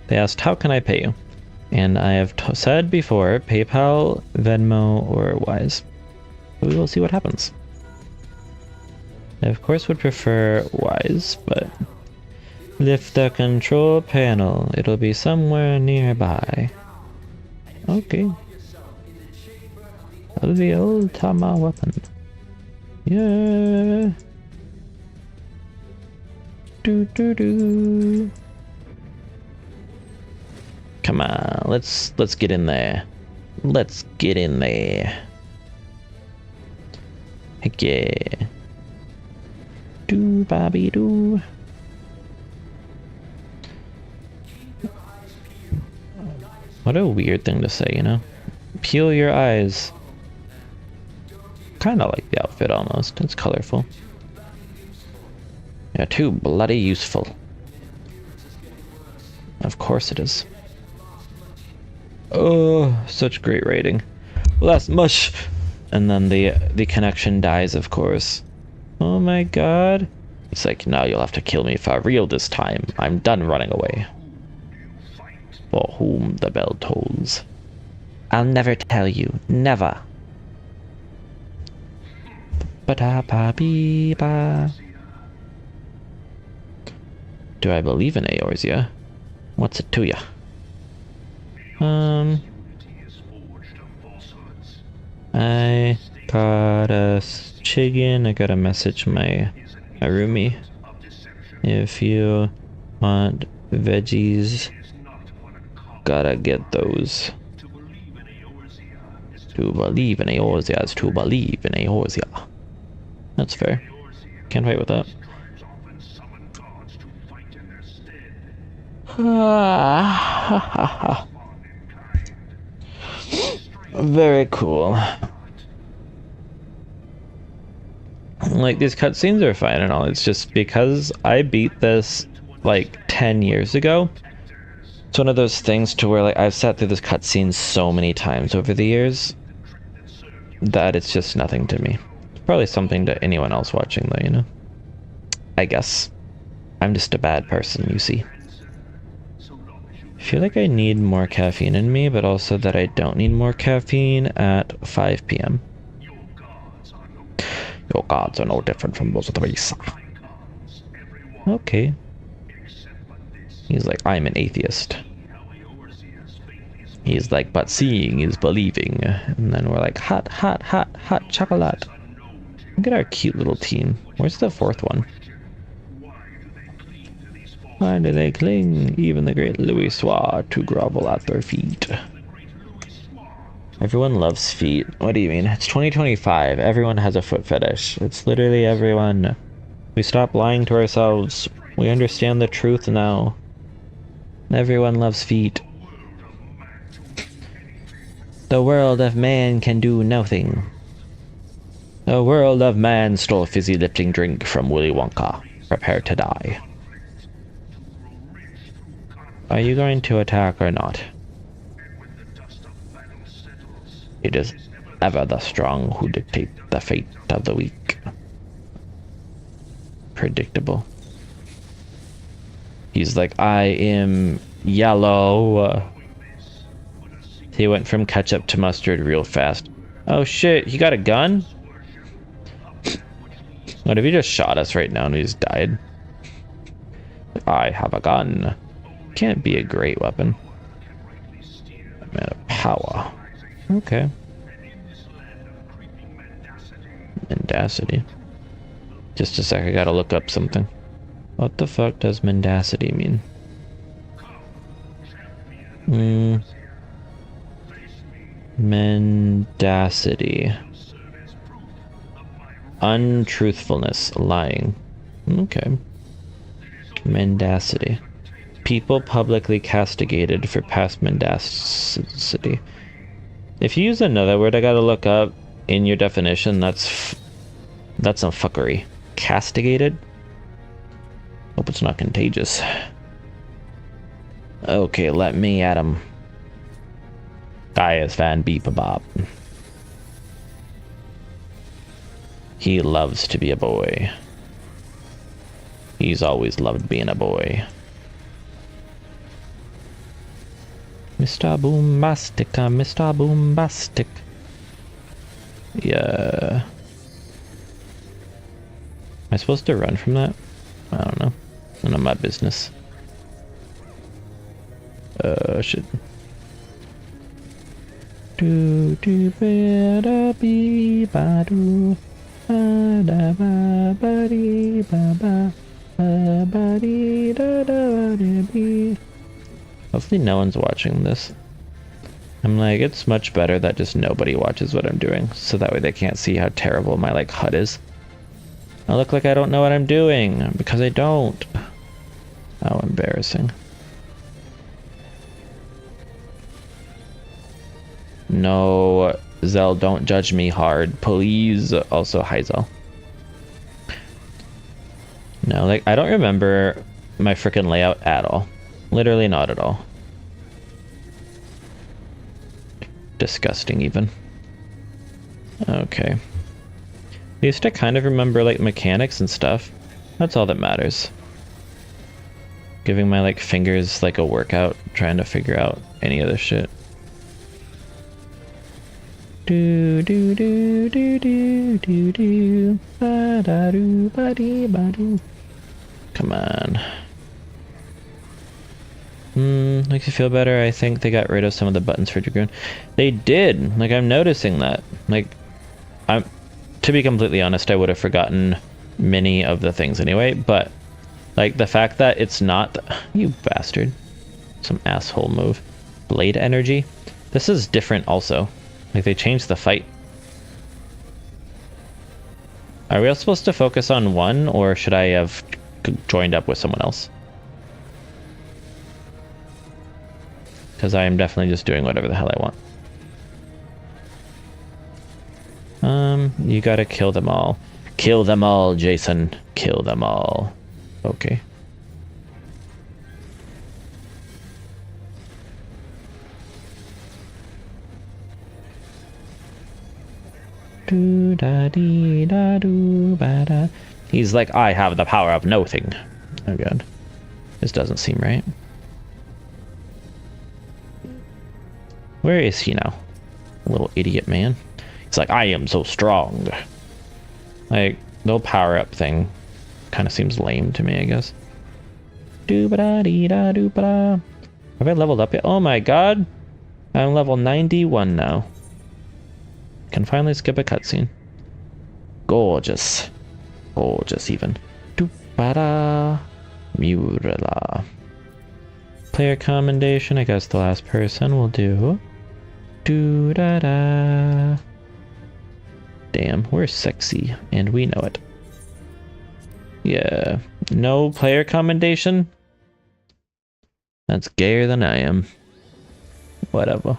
S1: They asked, how can I pay you? And I have said before, PayPal, Venmo, or Wise. We will see what happens. I of course would prefer Wise, but lift the control panel. It'll be somewhere nearby. Okay. The old Tama weapon. Yeah. Do. Come on, let's get in there. Let's get in there. Heck yeah. Do Bobby do. What a weird thing to say, you know? Peel your eyes. Kinda like the outfit almost. It's colorful. Yeah, too bloody useful. Of course it is. Oh, such great rating. Last mush! And then the connection dies, of course. Oh my god. He's like, now you'll have to kill me for real this time. I'm done running away. For whom the bell tolls. I'll never tell you. Never. Ba-da-ba-bee-ba. Do I believe in Eorzea? What's it to ya? I got a chicken. I gotta message my roomie. If you want veggies, gotta get those. To believe in Eorzea is to believe in Eorzea. That's fair. Can't fight with that. Very cool. Like, these cutscenes are fine and all. It's just because I beat this like 10 years ago. It's one of those things to where like I've sat through this cutscene so many times over the years that it's just nothing to me. It's probably something to anyone else watching though, you know? I guess. I'm just a bad person, you see. I feel like I need more caffeine in me, but also that I don't need more caffeine at 5 p.m. Your gods are no different from those of the race. Okay. He's like, I'm an atheist. He's like, but seeing is believing. And then we're like, hot, hot, hot, hot chocolate. Look at our cute little team. Where's the fourth one? Why do they cling, even the great Louis Soir, to grovel at their feet? Everyone loves feet. What do you mean? It's 2025. Everyone has a foot fetish. It's literally everyone. We stop lying to ourselves. We understand the truth now. Everyone loves feet. The world of man can do nothing. The world of man stole a fizzy lifting drink from Willy Wonka. Prepare to die. Are you going to attack or not? It is ever the strong who dictate the fate of the weak. Predictable. He's like, I am yellow. He went from ketchup to mustard real fast. Oh shit, he got a gun? What if he just shot us right now and we just died? I have a gun. Can't be a great weapon. I'm out of power. Okay. Mendacity. Just a sec, I gotta look up something. What the fuck does mendacity mean? Mendacity. Untruthfulness, lying. Okay. Mendacity. People publicly castigated for past mendacity. If you use another word I gotta look up in your definition, that's some fuckery. Castigated? Hope it's not contagious. Okay, let me at him. Gaius Van Beepabob. He loves to be a boy. He's always loved being a boy. Mr. Boombastic, Mr. Boombastic. Yeah. Am I supposed to run from that? I don't know. None of my business. Shit. Do do ba da be ba do ba da ba ba dee ba ba ba ba dee da da da be. Hopefully no one's watching this. I'm like, it's much better that just nobody watches what I'm doing, so that way they can't see how terrible my like HUD is. I look like I don't know what I'm doing, because I don't. How embarrassing. No, Zell, don't judge me hard, please. Also, hi Zell. No, like, I don't remember my freaking layout at all. Literally not at all. Disgusting, even. Okay. I used to kind of remember, like, mechanics and stuff. That's all that matters. Giving my like fingers like a workout, trying to figure out any other shit. Do do do do do do do ba da do ba dee ba do. Come on. Makes you feel better. I think they got rid of some of the buttons for Dragoon. They did. Like, I'm noticing that. Like, to be completely honest, I would have forgotten many of the things anyway, but like the fact that it's not, you bastard, some asshole move. Blade energy. This is different also. Like, they changed the fight. Are we all supposed to focus on one, or should I have joined up with someone else? Because I am definitely just doing whatever the hell I want. You gotta kill them all. Kill them all, Jason. Kill them all. Okay. Do da dee da do ba da. He's like, I have the power of nothing. Oh god. This doesn't seem right. Where is he now? Little idiot man. He's like, I am so strong. Like, the power up thing kind of seems lame to me, I guess. Do ba da dee da do ba da. Have I leveled up yet? Oh my god. I'm level 91 now. Can finally skip a cutscene. Gorgeous. Gorgeous even. Do ba da. Murala. Player commendation. I guess the last person will do. Do da da. Damn, we're sexy, and we know it. Yeah. No player commendation? That's gayer than I am. Whatever.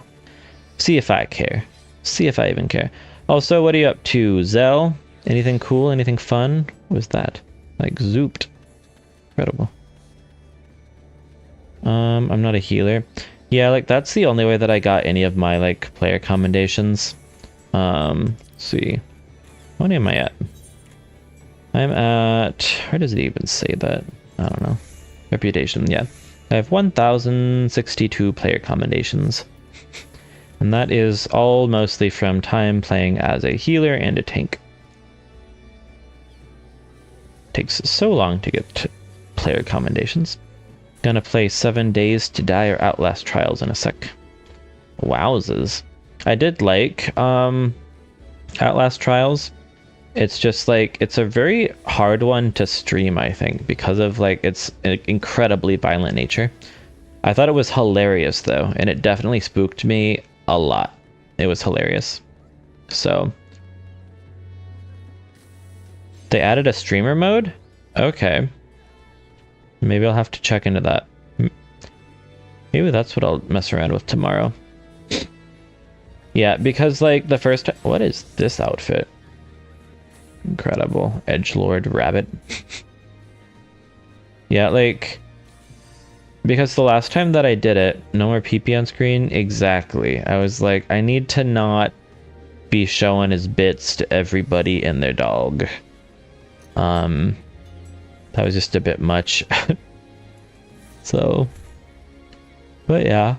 S1: See if I care. See if I even care. Also, what are you up to, Zell? Anything cool? Anything fun? What was that? Like, zooped. Incredible. I'm not a healer. Yeah, like, that's the only way that I got any of my, like, player commendations. Let's see. What am I at? I'm at... Where does it even say that? I don't know. Reputation, yeah. I have 1,062 player commendations. And that is all mostly from time playing as a healer and a tank. Takes so long to get player commendations. Gonna play 7 Days to Die or Outlast Trials in a sec. Wowzers. I did like Outlast Trials. It's just like, it's a very hard one to stream, I think, because of like its incredibly violent nature. I thought it was hilarious though, and it definitely spooked me a lot. It was hilarious. So they added a streamer mode? Okay. Maybe I'll have to check into that. Maybe that's what I'll mess around with tomorrow. Yeah, because like the first... What is this outfit? Incredible. Edgelord rabbit. Yeah, like... Because the last time that I did it, no more PP on screen, exactly. I was like, I need to not be showing his bits to everybody and their dog. That was just a bit much. So... But yeah.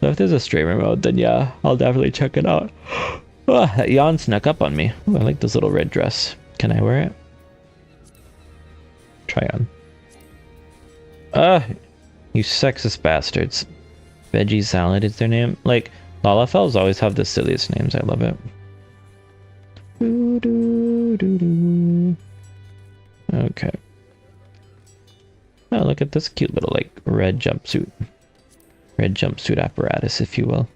S1: So if there's a streamer mode, then yeah, I'll definitely check it out. Oh, that yawn snuck up on me. Ooh, I like this little red dress. Can I wear it? Try on. You sexist bastards. Veggie Salad is their name. Like, Lalafels always have the silliest names. I love it. Okay. Oh, look at this cute little, like, red jumpsuit. Red jumpsuit apparatus, if you will.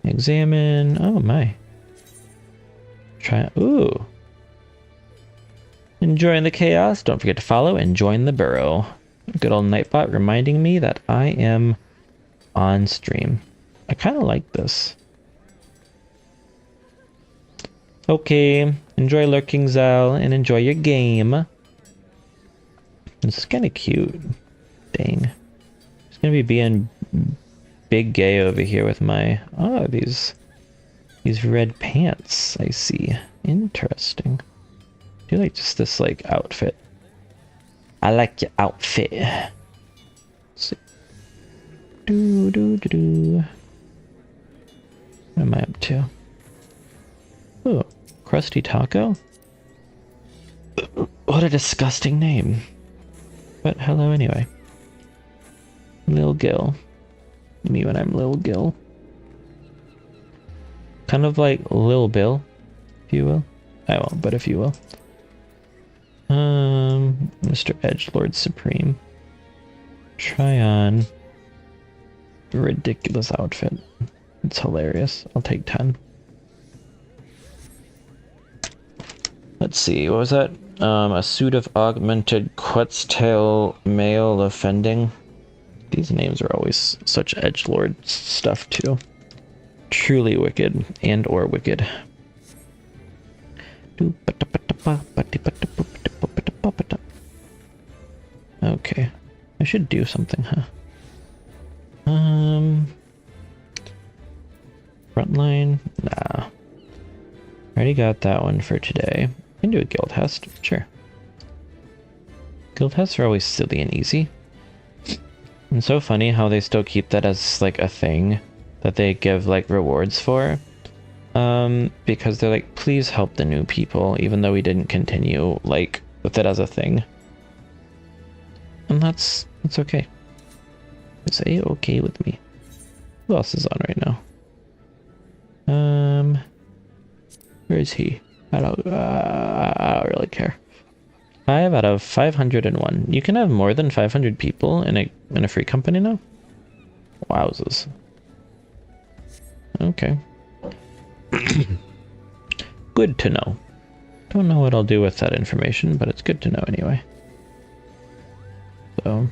S1: Examine. Oh, my. Try. Ooh. Enjoying the chaos. Don't forget to follow and join the burrow. Good old Nightbot reminding me that I am on stream. I kind of like this. Okay. Enjoy lurking, Zal, and enjoy your game. This is kind of cute. Dang. It's gonna be being big gay over here with my... Oh, these red pants, I see. Interesting. I do like just this, like, outfit. I like your outfit. Let's see. What am I up to? Oh, Krusty Taco? What a disgusting name. But hello anyway. Lil Gil. Me when I'm Lil Gil. Kind of like Lil Bill, if you will. I won't, but if you will. Mr. Edgelord Supreme. Try on a ridiculous outfit. It's hilarious. I'll take 10. Let's see, what was that? A suit of augmented Quetztail male offending. These names are always such edgelord stuff too. Truly wicked and or wicked. Okay, I should do something, huh? Frontline? Nah. Already got that one for today. I can do a guild test, sure. Guild tests are always silly and easy. And so funny how they still keep that as like a thing that they give like rewards for. Because they're like, please help the new people, even though we didn't continue like with it as a thing. And that's okay. It's a-okay with me. Who else is on right now? Where is he? I don't really care. 5 out of 501. You can have more than 500 people in a free company now? Wowzers. Okay. Good to know. Don't know what I'll do with that information, but it's good to know anyway. So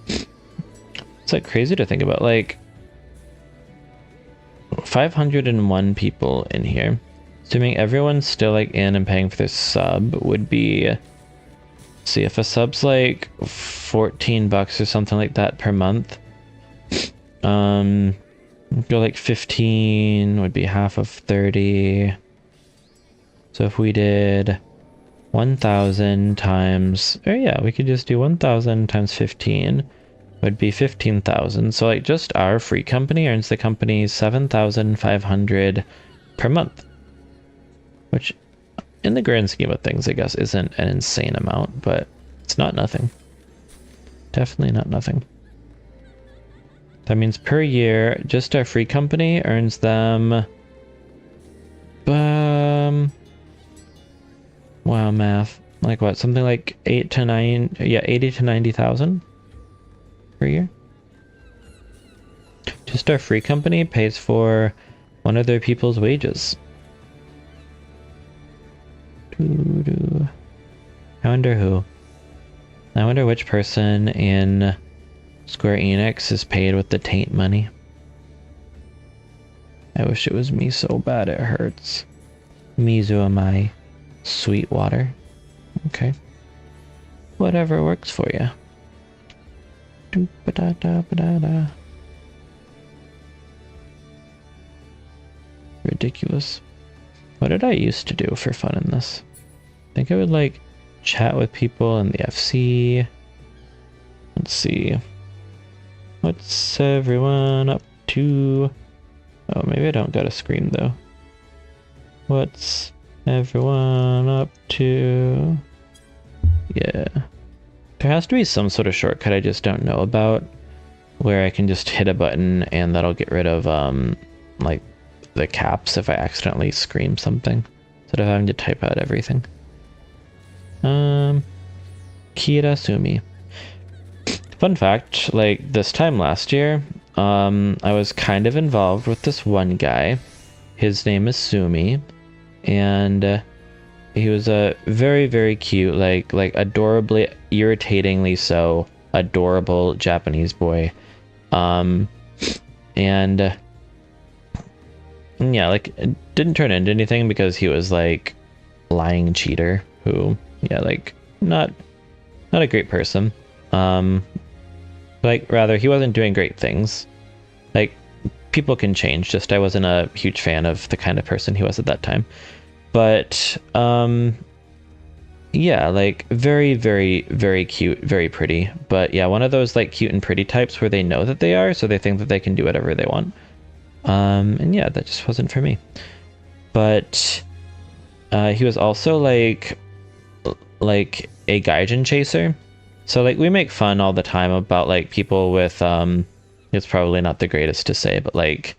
S1: it's like crazy to think about, like 501 people in here. Assuming everyone's still like in and paying for their sub would be, see, if a sub's like $14 or something like that per month, go like 15 would be half of 30. So if we did 1,000 times, or yeah, we could just do 1,000 times 15 would be 15,000. So like just our free company earns the company 7,500 per month, which in the grand scheme of things, I guess, isn't an insane amount, but it's not nothing. Definitely not nothing. That means per year, just our free company earns them, wow, math, like what, something like 80 to 90,000 per year. Just our free company pays for one of their people's wages. I wonder who. I wonder which person in Square Enix is paid with the taint money. I wish it was me so bad it hurts. Mizuamai. Sweetwater. Okay. Whatever works for you. Ridiculous. What did I used to do for fun in this? I think I would like chat with people in the FC. Let's see. What's everyone up to? Oh, maybe I don't gotta scream though. What's everyone up to? Yeah. There has to be some sort of shortcut I just don't know about, where I can just hit a button and that'll get rid of like the caps if I accidentally scream something, instead of having to type out everything. Kirasumi. Fun fact, like this time last year, I was kind of involved with this one guy. His name is Sumi, and he was a very, very cute, like adorably, irritatingly so, adorable Japanese boy. And yeah, like it didn't turn into anything because he was like lying cheater who, yeah, like not a great person. Like rather he wasn't doing great things. Like people can change, just I wasn't a huge fan of the kind of person he was at that time. But Yeah, like very, very, very cute, very pretty. But yeah, one of those like cute and pretty types where they know that they are, so they think that they can do whatever they want. And yeah, that just wasn't for me. But he was also like a gaijin chaser. So like we make fun all the time about like people with it's probably not the greatest to say, but like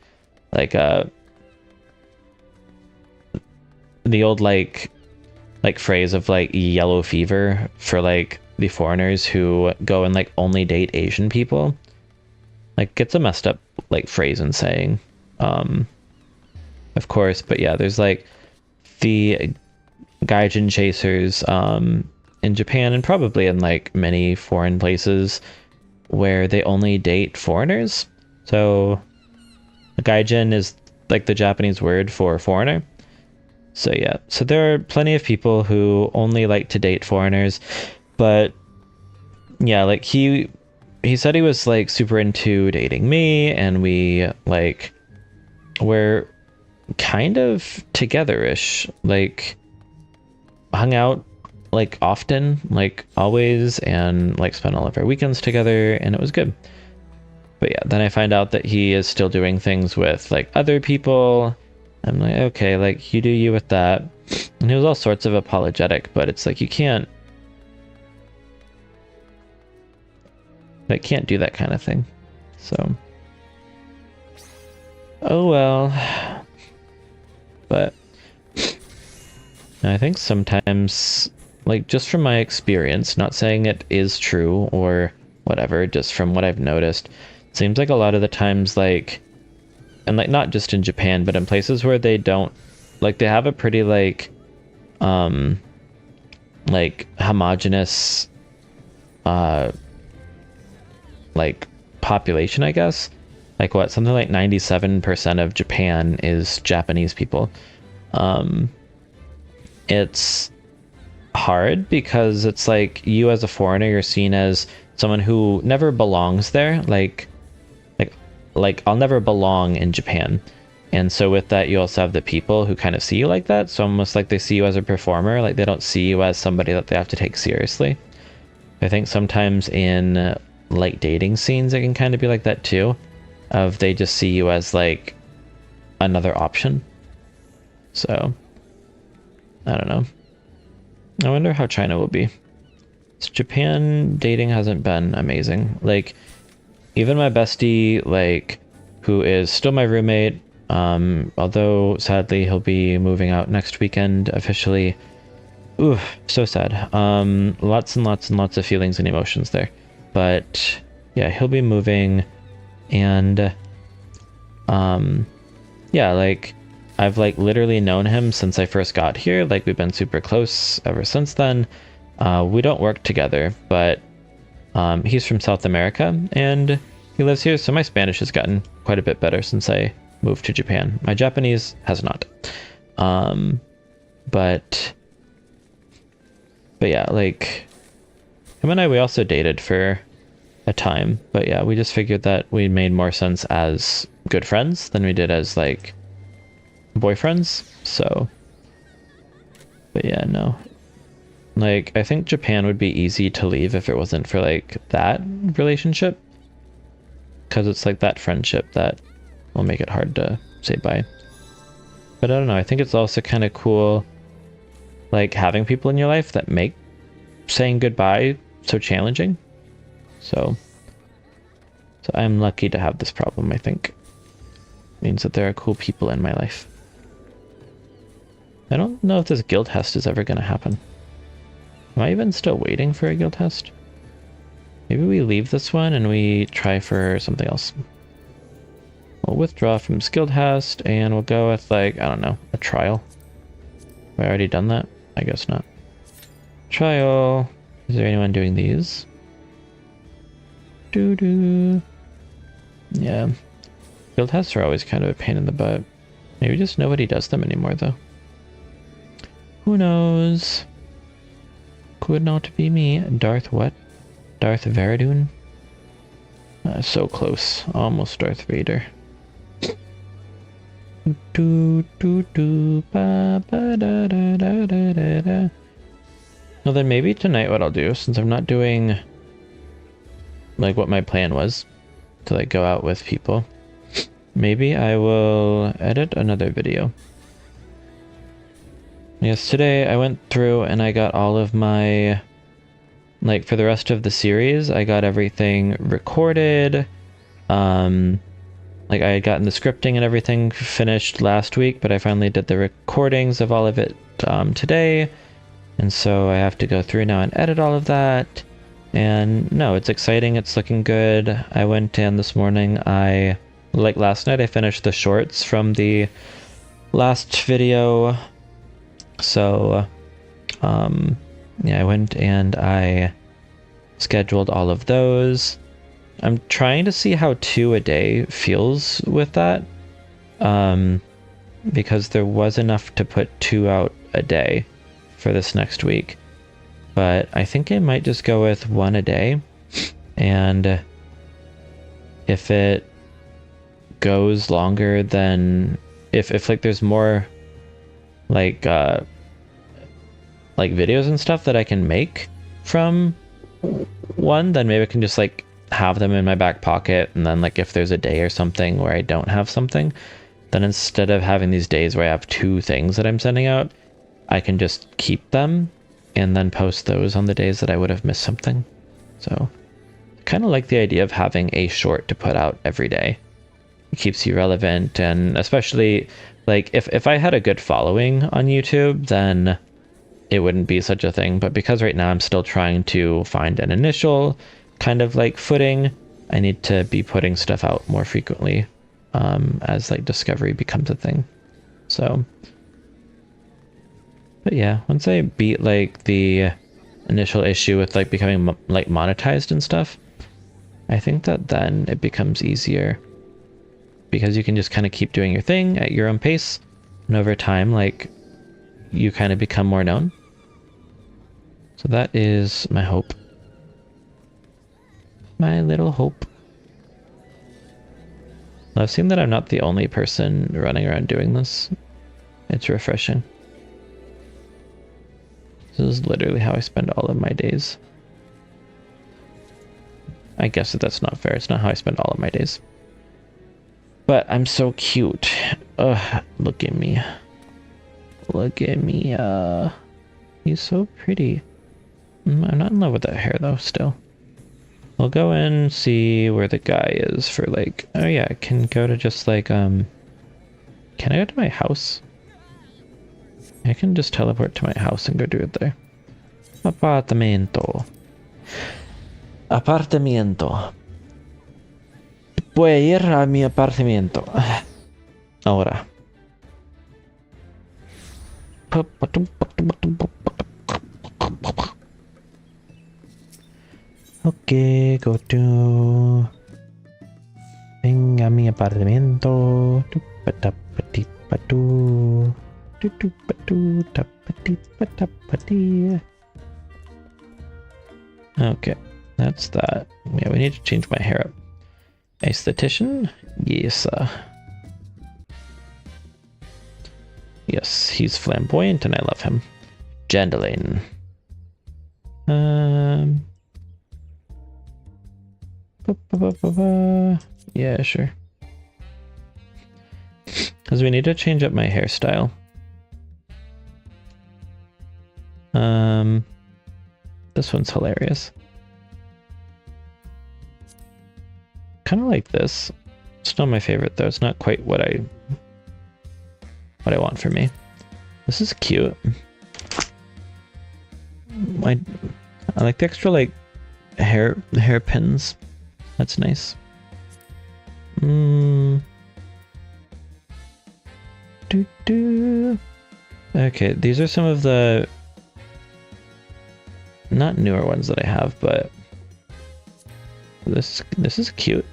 S1: the old like phrase of like yellow fever for like the foreigners who go and like only date Asian people. Like it's a messed up like phrase and saying. Of course, but yeah, there's like the gaijin chasers in Japan and probably in like many foreign places where they only date foreigners. So gaijin is like the Japanese word for foreigner. So yeah, so there are plenty of people who only like to date foreigners, but yeah, like he said he was like super into dating me, and we're kind of together-ish, like hung out like often, like always, and like spent all of our weekends together, and it was good. But yeah, then I find out that he is still doing things with like other people. I'm like, okay, like you do you with that. And he was all sorts of apologetic, but it's like you can't do that kind of thing. So oh well. But I think sometimes, like just from my experience, not saying it is true or whatever, just from what I've noticed, it seems like a lot of the times, like, and like not just in Japan, but in places where they don't, like they have a pretty like homogenous like population, I guess. Like what, something like 97% of Japan is Japanese people. It's hard because it's like you as a foreigner, you're seen as someone who never belongs there. Like I'll never belong in Japan. And so with that, you also have the people who kind of see you like that. So almost like they see you as a performer. Like they don't see you as somebody that they have to take seriously. I think sometimes in like dating scenes, it can kind of be like that too. Of they just see you as like another option. So I don't know. I wonder how China will be. So Japan dating hasn't been amazing. Like even my bestie, like who is still my roommate, although sadly he'll be moving out next weekend officially. Ooh, so sad. Lots and lots and lots of feelings and emotions there. But yeah, he'll be moving, and yeah, like I've like literally known him since I first got here. Like we've been super close ever since then. We don't work together, but he's from South America and he lives here, so my Spanish has gotten quite a bit better since I moved to Japan. My Japanese has not. But yeah, like him and I, we also dated for a time, but yeah, we just figured that we made more sense as good friends than we did as like boyfriends. So but yeah, no, like I think Japan would be easy to leave if it wasn't for like that relationship, because it's like that friendship that will make it hard to say bye. But I don't know, I think it's also kind of cool like having people in your life that make saying goodbye so challenging. So I'm lucky to have this problem, I think. It means that there are cool people in my life. I don't know if this guild test is ever going to happen. Am I even still waiting for a guild test? Maybe we leave this one and we try for something else. We'll withdraw from skill test and we'll go with like, I don't know, a trial. Have I already done that? I guess not. Trial. Is there anyone doing these? Doo-doo. Yeah. Guild tests are always kind of a pain in the butt. Maybe just nobody does them anymore though. Who knows? Could not be me. Darth what? Darth Dragoon? So close. Almost Darth Vader. Do do do ba ba da da da da da da. Well, then maybe tonight what I'll do, since I'm not doing like what my plan was to like go out with people, maybe I will edit another video. Yes, today I went through and I got all of my, like for the rest of the series, I got everything recorded. Like I had gotten the scripting and everything finished last week, but I finally did the recordings of all of it today. And so I have to go through now and edit all of that. And no, it's exciting. It's looking good. I went in this morning. Like last night, I finished the shorts from the last video. So, yeah, I went and I scheduled all of those. I'm trying to see how 2 a day feels with that. Because there was enough to put 2 out a day for this next week. But I think I might just go with 1 a day. And if it goes longer than if like there's more like videos and stuff that I can make from 1, then maybe I can just like have them in my back pocket, and then like if there's a day or something where I don't have something, then instead of having these days where I have 2 things that I'm sending out, I can just keep them and then post those on the days that I would have missed something. So kind of like the idea of having a short to put out every day. It keeps you relevant, and especially like if I had a good following on YouTube, then it wouldn't be such a thing. But because right now I'm still trying to find an initial kind of like footing, I need to be putting stuff out more frequently as like discovery becomes a thing. So, but yeah, once I beat like the initial issue with like becoming like monetized and stuff, I think that then it becomes easier, because you can just kind of keep doing your thing at your own pace, and over time like you kind of become more known. So that is my hope. My little hope. I've seen that I'm not the only person running around doing this. It's refreshing. This is literally how I spend all of my days. I guess that's not fair. It's not how I spend all of my days. But I'm so cute. Ugh, look at me. Look at me. He's so pretty. I'm not in love with that hair though, still. I'll go and see where the guy is for like, oh yeah, I can go to just like, can I go to my house? I can just teleport to my house and go do it there. Apartamento. Apartamento. Puede ir a mi apartamento. Ahora. Okay, go to... Venga a mi apartamento. Okay, that's that. Yeah, we need to change my hair up. Aesthetician? Yes. Yes, he's flamboyant and I love him. Jandalane. Yeah, sure. Because we need to change up my hairstyle. This one's hilarious. Kind of like this. It's not my favorite though. It's not quite what I want for me. This is cute. I like the extra like hairpins. That's nice. Okay, these are some of the not newer ones that I have, but this is cute.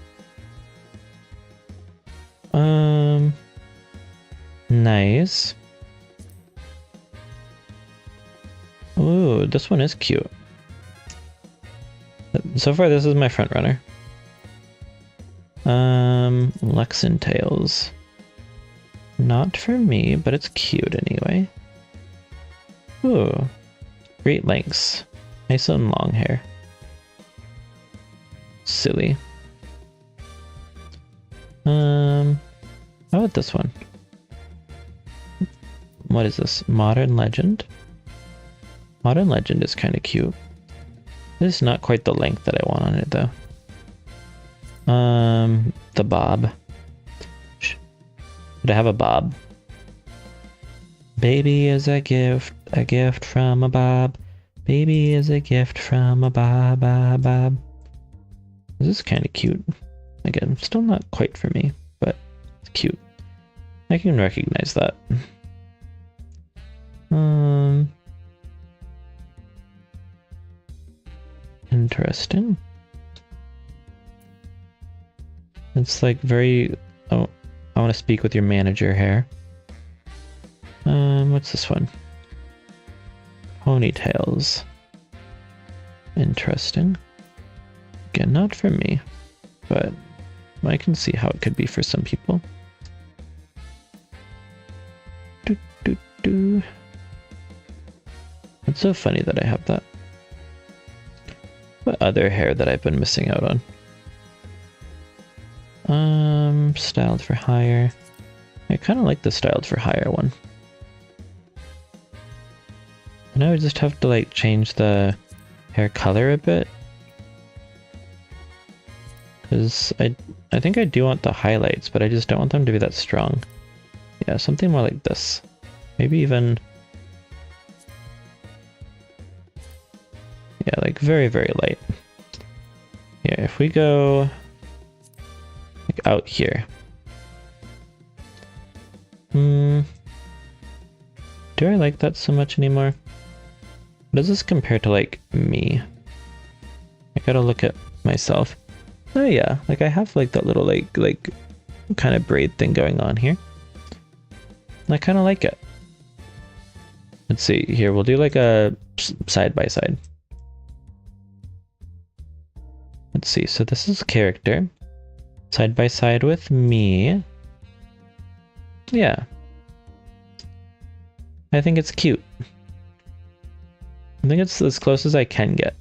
S1: Nice. Ooh, this one is cute. So far, this is my front runner. Lexan Tails. Not for me, but it's cute anyway. Ooh. Great lengths. Nice and long hair. Silly. How about this one? What is this? Modern Legend? Modern Legend is kind of cute. This is not quite the length that I want on it though. The bob. Should I have a bob? Baby is a gift from a bob. Baby is a gift from a bob, bob, bob. This is kind of cute. Again, still not quite for me, but it's cute. I can recognize that. Interesting. It's like very, oh, I want to speak with your manager hair. What's this one? Ponytails. Interesting. Again, not for me, but I can see how it could be for some people. It's so funny that I have that. What other hair that I've been missing out on? Styled for hire. I kind of like the styled for hire one. And I would just have to like change the hair color a bit. Because I think I do want the highlights, but I just don't want them to be that strong. Yeah, something more like this. Maybe even... yeah, like very, very light. Yeah, if we go like out here. Do I like that so much anymore? How does this compare to like me? I gotta look at myself. Oh yeah, like I have like that little like kind of braid thing going on here. I kind of like it. Let's see here, we'll do like a side by side. Let's see, so this is character. Side by side with me. Yeah. I think it's cute. I think it's as close as I can get.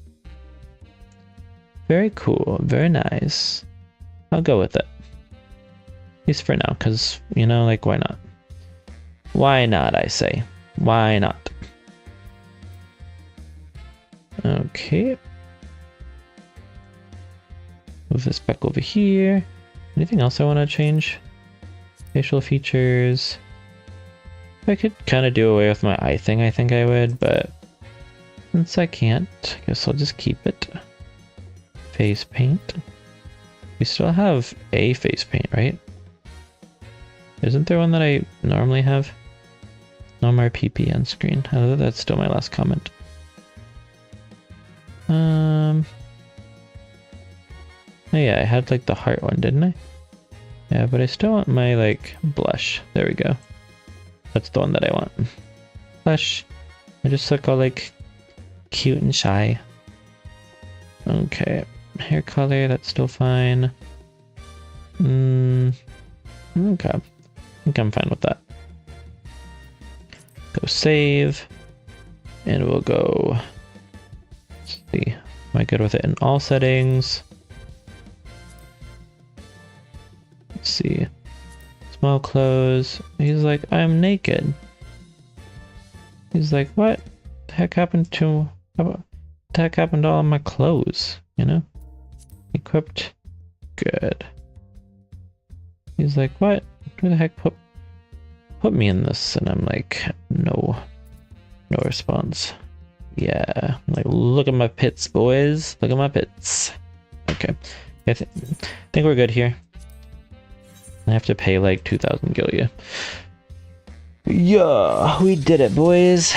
S1: Very cool, very nice. I'll go with it. At least for now, because, you know, like, why not? Why not, I say. Why not? Okay. Move this back over here. Anything else I want to change? Facial features. I could kind of do away with my eye thing, I think I would, but since I can't, I guess I'll just keep it. Face paint. We still have a face paint, right? Isn't there one that I normally have? No more PP on screen. Oh, that's still my last comment. Oh yeah, I had like the heart one, didn't I? Yeah, but I still want my like blush. There we go. That's the one that I want. Blush. I just look all like cute and shy. Okay. Hair color, that's still fine. Okay. I think I'm fine with that. Go save. And we'll go... let's see. Am I good with it in all settings? Let's see. Small clothes. He's like, I'm naked. He's like, what the heck happened to... what the heck happened to all of my clothes? You know? Equipped. Good. He's like, what? Who the heck put me in this? And I'm like, no. No response. Yeah. I'm like, look at my pits, boys. Look at my pits. Okay. I think we're good here. I have to pay like 2,000 Gilia. Yeah, we did it, boys.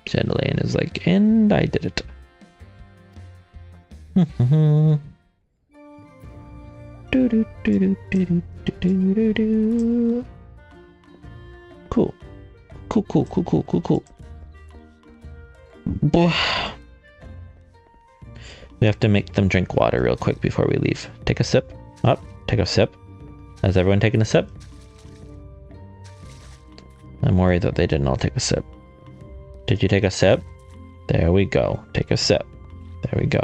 S1: Chandelier is like, and I did it. Cool. Cool. Boy. We have to make them drink water real quick before we leave. Take a sip. Up. Take a sip. Has everyone taken a sip? I'm worried that they didn't all take a sip. Did you take a sip? There we go. Take a sip. There we go.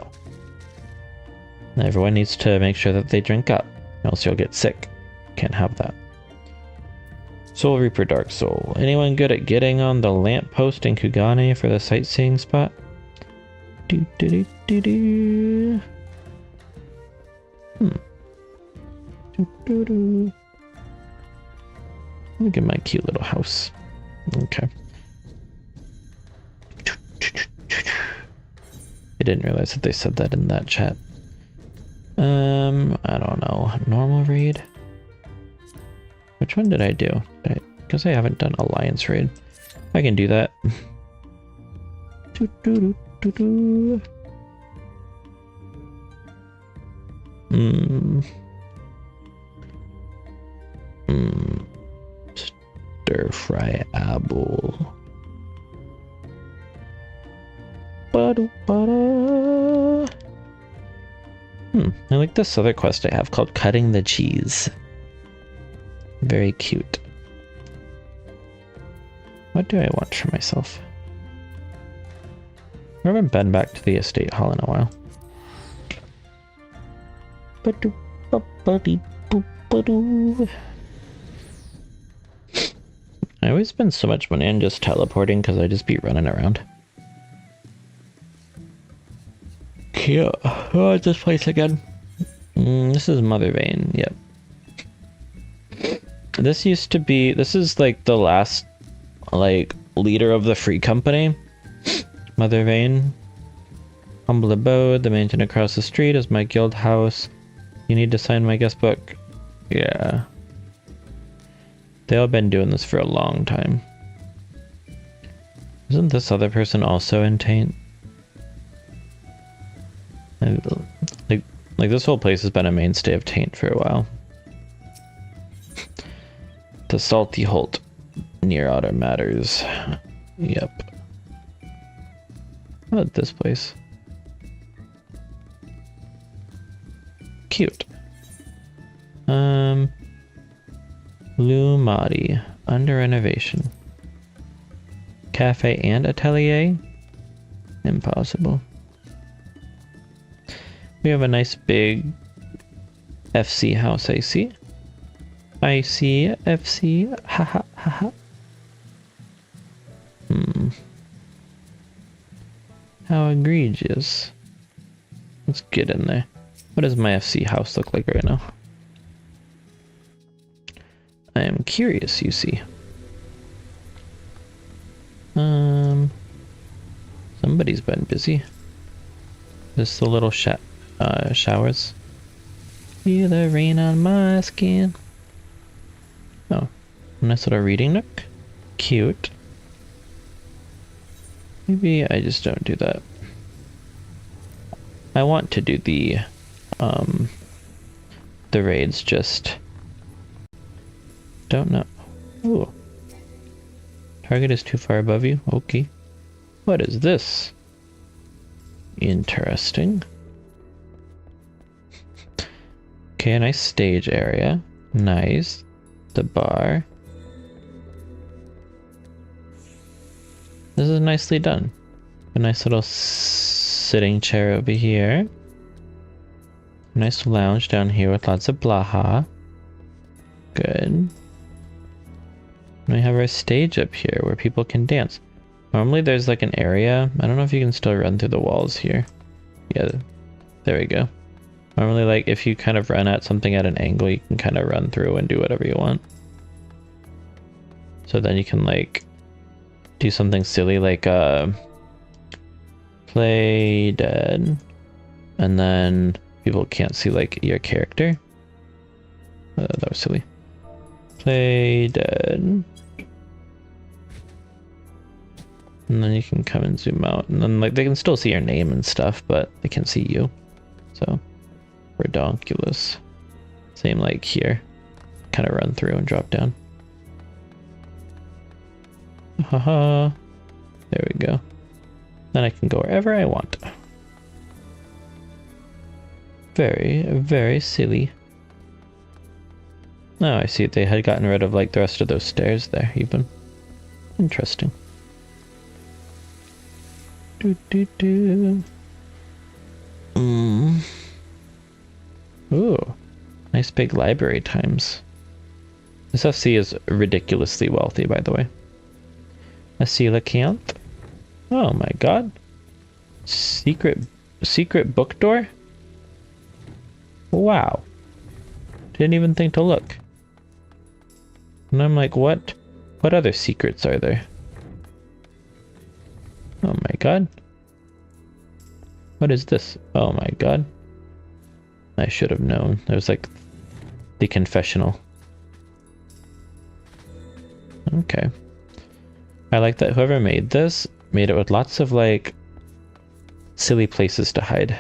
S1: Everyone needs to make sure that they drink up, or else you'll get sick. Can't have that. Soul Reaper Dark Soul. Anyone good at getting on the lamppost in Kugane for the sightseeing spot? Do do do do do. Do do do. Look at my cute little house. Okay. I didn't realize that they said that in that chat. I don't know. Normal raid? Which one did I do? Because I haven't done Alliance raid. I can do that. Stir fry apple. I like this other quest I have called Cutting the Cheese. Very cute. What do I want for myself? I haven't been back to the estate hall in a while. I always spend so much money on just teleporting because I just be running around. Yeah. Oh, it's this place again. This is Mother Vein. Yep. This used to be. This is like the last, like, leader of the free company. Mother Vein. Humble abode. The mansion across the street is my guild house. You need to sign my guest book. Yeah. They all been doing this for a long time. Isn't this other person also in Taint? Like this whole place has been a mainstay of Taint for a while. The Salty Holt near Otter Matters. Yep. How about this place? Cute. Lumati under renovation. Cafe and atelier? Impossible. We have a nice big FC house, I see. I see FC. Haha, haha. How egregious. Let's get in there. What does my FC house look like right now? I am curious, you see. Somebody's been busy. Just the little showers. Feel the rain on my skin. Oh, nice little reading nook. Cute. Maybe I just don't do that. I want to do the raids, just don't know. Ooh. Target is too far above you. Okay. What is this? Interesting. Okay, a nice stage area. Nice. The bar. This is nicely done. A nice little sitting chair over here. Nice lounge down here with lots of blaha. Good. And we have our stage up here where people can dance. Normally there's like an area. I don't know if you can still run through the walls here. Yeah, there we go. Normally, like, if you kind of run at something at an angle, you can kind of run through and do whatever you want. So then you can, like, do something silly like play dead, and then people can't see, like, your character. That was silly. Play dead. And then you can come and zoom out, and then, like, they can still see your name and stuff, but they can't see you. So redonkulous. Same like here. Kind of run through and drop down. Haha. There we go. Then I can go wherever I want. Very, very silly. Oh, I see they had gotten rid of like the rest of those stairs there even. Interesting. Ooh, nice big library times. This FC is ridiculously wealthy, by the way. A coelacanth. Oh my god. Secret book door? Wow. Didn't even think to look. And I'm like, what other secrets are there? Oh my god. What is this? Oh my god. I should have known. It was like the confessional. Okay. I like that whoever made this made it with lots of like silly places to hide.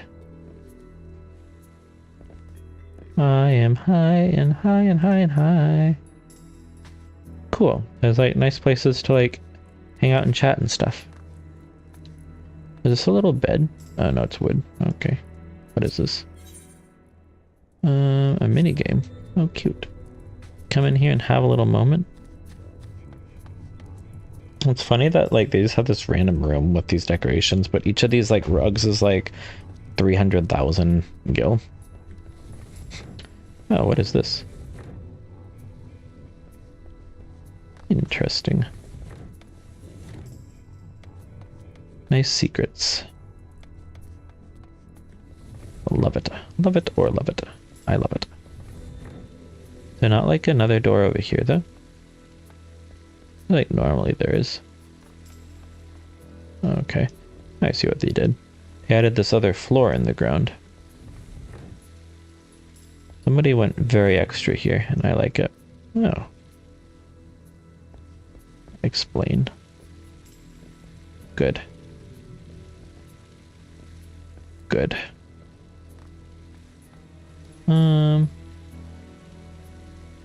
S1: I am high and high and high and high. Cool. There's like nice places to like hang out and chat and stuff. Is this a little bed? Oh no, it's wood. Okay. What is this? A mini game. Oh, cute. Come in here and have a little moment. It's funny that like they just have this random room with these decorations, but each of these like rugs is like 300,000 gil. Oh, what is this? Interesting. Nice secrets. Love it. Love it or love it. I love it. There's not like another door over here though. Like normally there is. Okay. I see what they did. They added this other floor in the ground. Somebody went very extra here and I like it. Oh. Explain. Good. Good.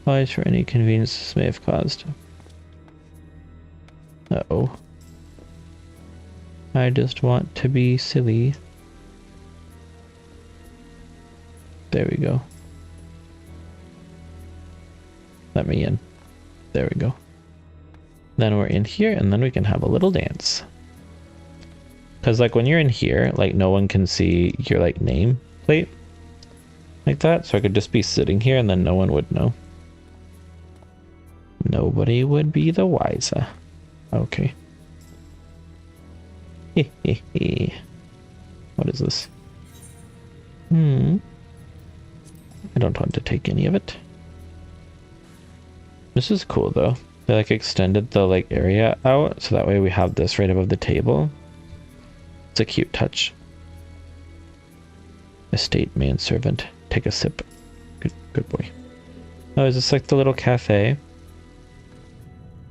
S1: Apologies for any inconvenience this may have caused. Uh-oh. I just want to be silly. There we go. Let me in. There we go. Then we're in here, and then we can have a little dance. Because, like, when you're in here, like, no one can see your, like, name plate. Like that. So I could just be sitting here, and then no one would know. Nobody would be the wiser. Okay. What is this? I don't want to take any of it. This is cool though. They like extended the like area out so that way we have this right above the table. It's a cute touch. Estate manservant. Take a sip. Good boy. Oh, is this like the little cafe?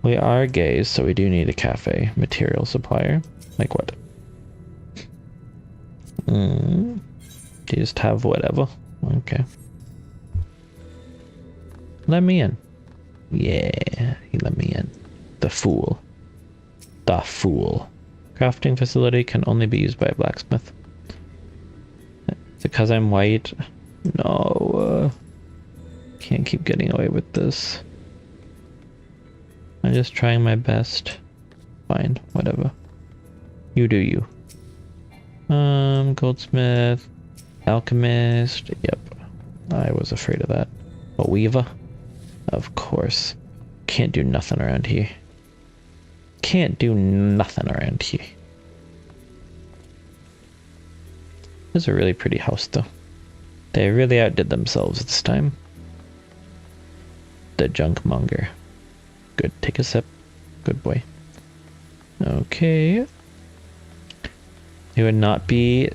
S1: We are gays, so we do need a cafe material supplier. Like what? You just have whatever. Okay. Let me in. Yeah, he let me in. The fool. The fool. Crafting facility can only be used by a blacksmith. Is it because I'm white? No. Can't keep getting away with this. I'm just trying my best. Fine, whatever. You do you. Goldsmith. Alchemist. Yep. I was afraid of that. A weaver? Of course. Can't do nothing around here. Can't do nothing around here. This is a really pretty house though. They really outdid themselves this time. The junk monger. Good, take a sip. Good boy. Okay. It would not be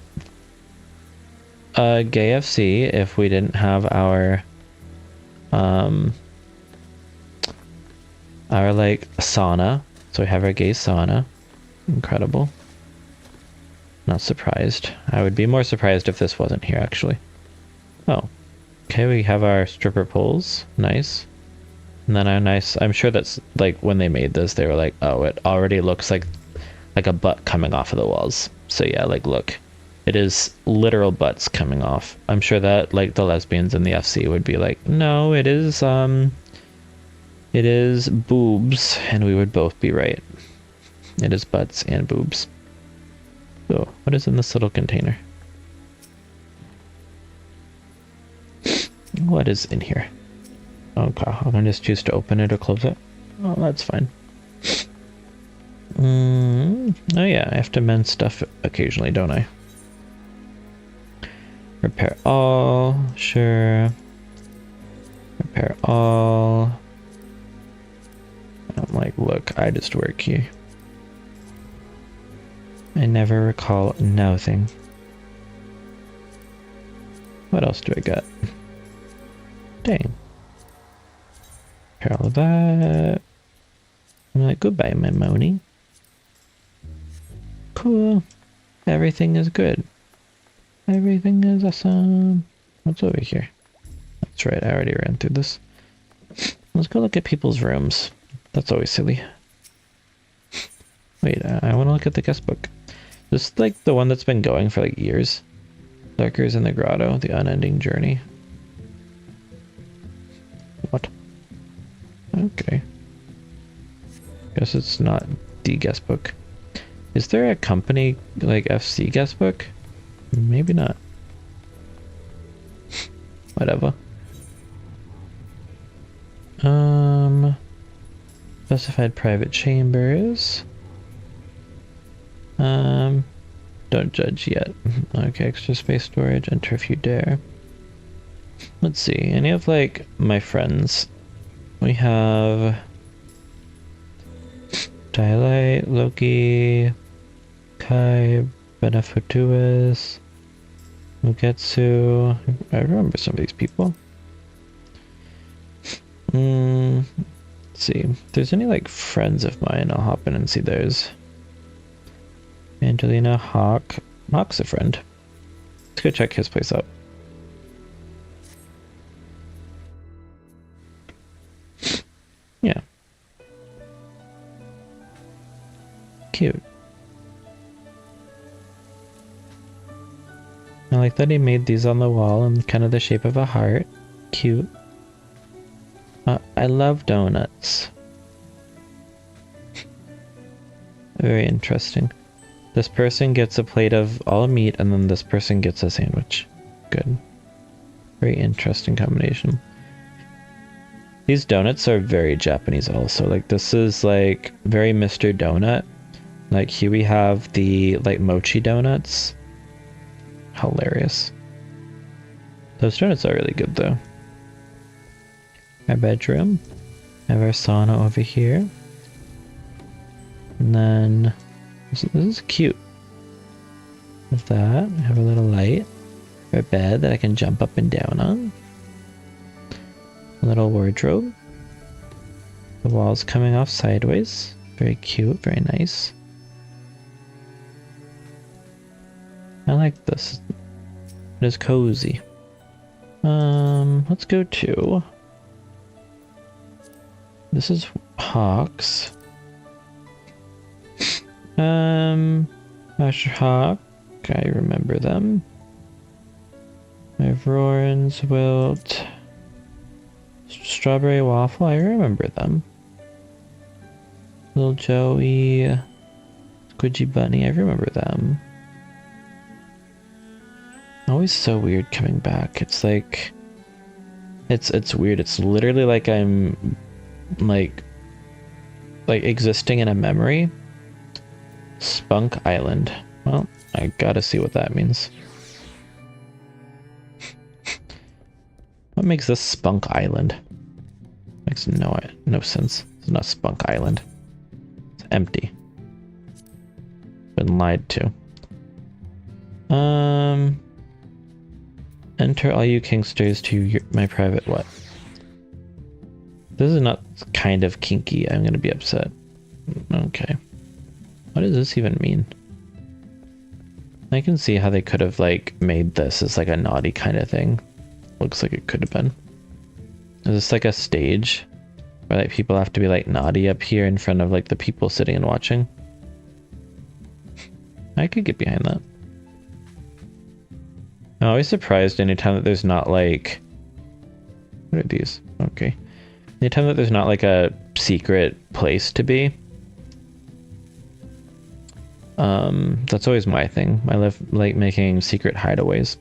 S1: a gay FC if we didn't have our like sauna. So we have our gay sauna. Incredible. Not surprised. I would be more surprised if this wasn't here actually. Oh. Okay, we have our stripper poles. Nice. And then our nice, I'm sure that's like when they made this they were like, oh, it already looks like a butt coming off of the walls. So yeah, like look. It is literal butts coming off. I'm sure that like the lesbians in the FC would be like, no, it is boobs, and we would both be right. It is butts and boobs. Oh, what is in this little container? What is in here? Okay, I'm gonna just choose to open it or close it. Oh, that's fine. Oh yeah, I have to mend stuff occasionally, don't I? Repair all, sure. Repair all. I'm like, look, I just work here. I never recall nothing. What else do I got? Dang. Repair all of that. I'm like, goodbye, my Moni. Cool. Everything is good. Everything is awesome. What's over here? That's right, I already ran through this. Let's go look at people's rooms. That's always silly. Wait, I want to look at the guest book. This is like the one that's been going for like years. Lurkers in the Grotto, The Unending Journey. What? Okay. Guess it's not the guest book. Is there a company like FC guest book? Maybe not. Whatever. Specified private chambers. Don't judge yet. Okay, extra space storage, enter if you dare. Let's see, any of like my friends. We have Daylight, Loki, Kai, Benefutuous, Mugetsu. I remember some of these people. Let's see. If there's any like friends of mine, I'll hop in and see theirs. Angelina, Hawk. Hawk's a friend. Let's go check his place out. Yeah. Cute. I like that he made these on the wall in kind of the shape of a heart. Cute. I love donuts. Very interesting. This person gets a plate of all meat and then this person gets a sandwich. Good. Very interesting combination. These donuts are very Japanese also. Like this is like very Mr. Donut. Like here we have the like mochi donuts. Hilarious. Those donuts are really good though. Our bedroom. I have our sauna over here. And then this is cute. With that, I have a little light. A bed that I can jump up and down on. A little wardrobe. The walls coming off sideways. Very cute, very nice. I like this. It is cozy. Let's go to... This is Hawks. Master Hawk. I remember them. I have Roran's Wilt. Strawberry Waffle. I remember them. Little Joey. Squidgy Bunny. I remember them. Always so weird coming back. It's like... It's weird. It's literally like I'm... like existing in a memory. Spunk Island. Well, I gotta see what that means. What makes this Spunk Island? Makes no sense. It's not Spunk Island. It's empty. Been lied to. Enter all you Kingsters to my private what? This is not kind of kinky. I'm gonna be upset. Okay. What does this even mean? I can see how they could have like made this as like a naughty kind of thing. Looks like it could have been. Is this like a stage where like people have to be like naughty up here in front of like the people sitting and watching? I could get behind that. I'm always surprised anytime that there's not like... What are these? Okay. Anytime that there's not like a secret place to be. That's always my thing. I like making secret hideaways.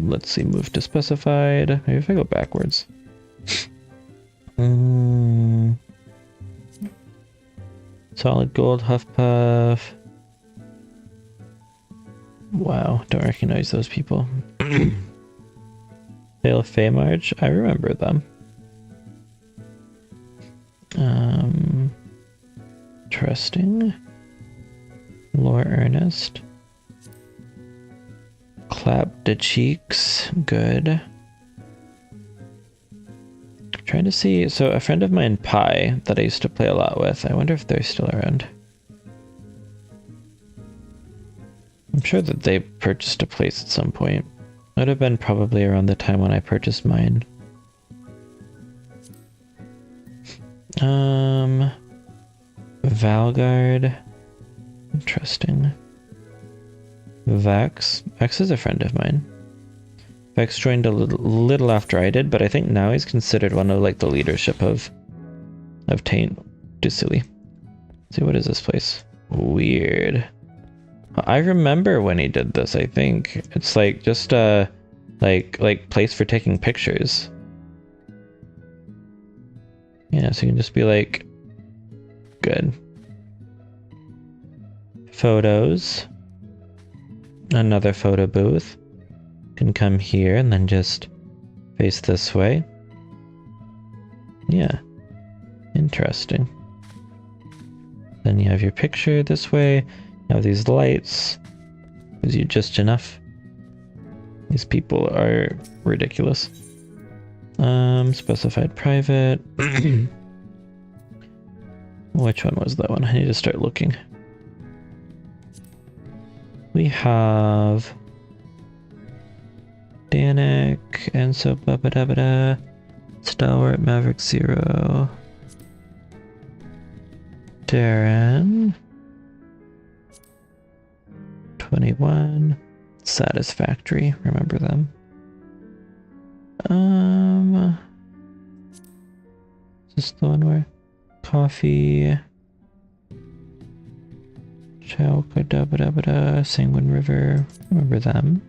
S1: Let's see, move to specified. Maybe if I go backwards. Solid gold, Huff Puff. Wow, don't recognize those people. Vale of Feymarch, I remember them. Interesting. Lore Ernest. Clap the cheeks, good. Trying to see, so a friend of mine, Pi, that I used to play a lot with, I wonder if they're still around. I'm sure that they purchased a place at some point. It would have been probably around the time when I purchased mine. Valgard. Interesting. Vex. Vex is a friend of mine. Vex joined a little after I did, but I think now he's considered one of like the leadership of Taint. Just silly. Let's see, what is this place? Weird. I remember when he did this, I think. It's like just a like place for taking pictures. Yeah, so you can just be like, good. Photos. Another photo booth. Can come here and then just face this way. Yeah. Interesting. Then you have your picture this way. You have these lights. Gives you just enough. These people are ridiculous. Specified private. Which one was that one? I need to start looking. We have Danik, and so ba-ba-da-ba-da, Stalwart, Maverick Zero, Darren, 21, Satisfactory, remember them. Is this the one where Coffee, Chowka, da-ba-da-ba-da, Sanguine River, remember them.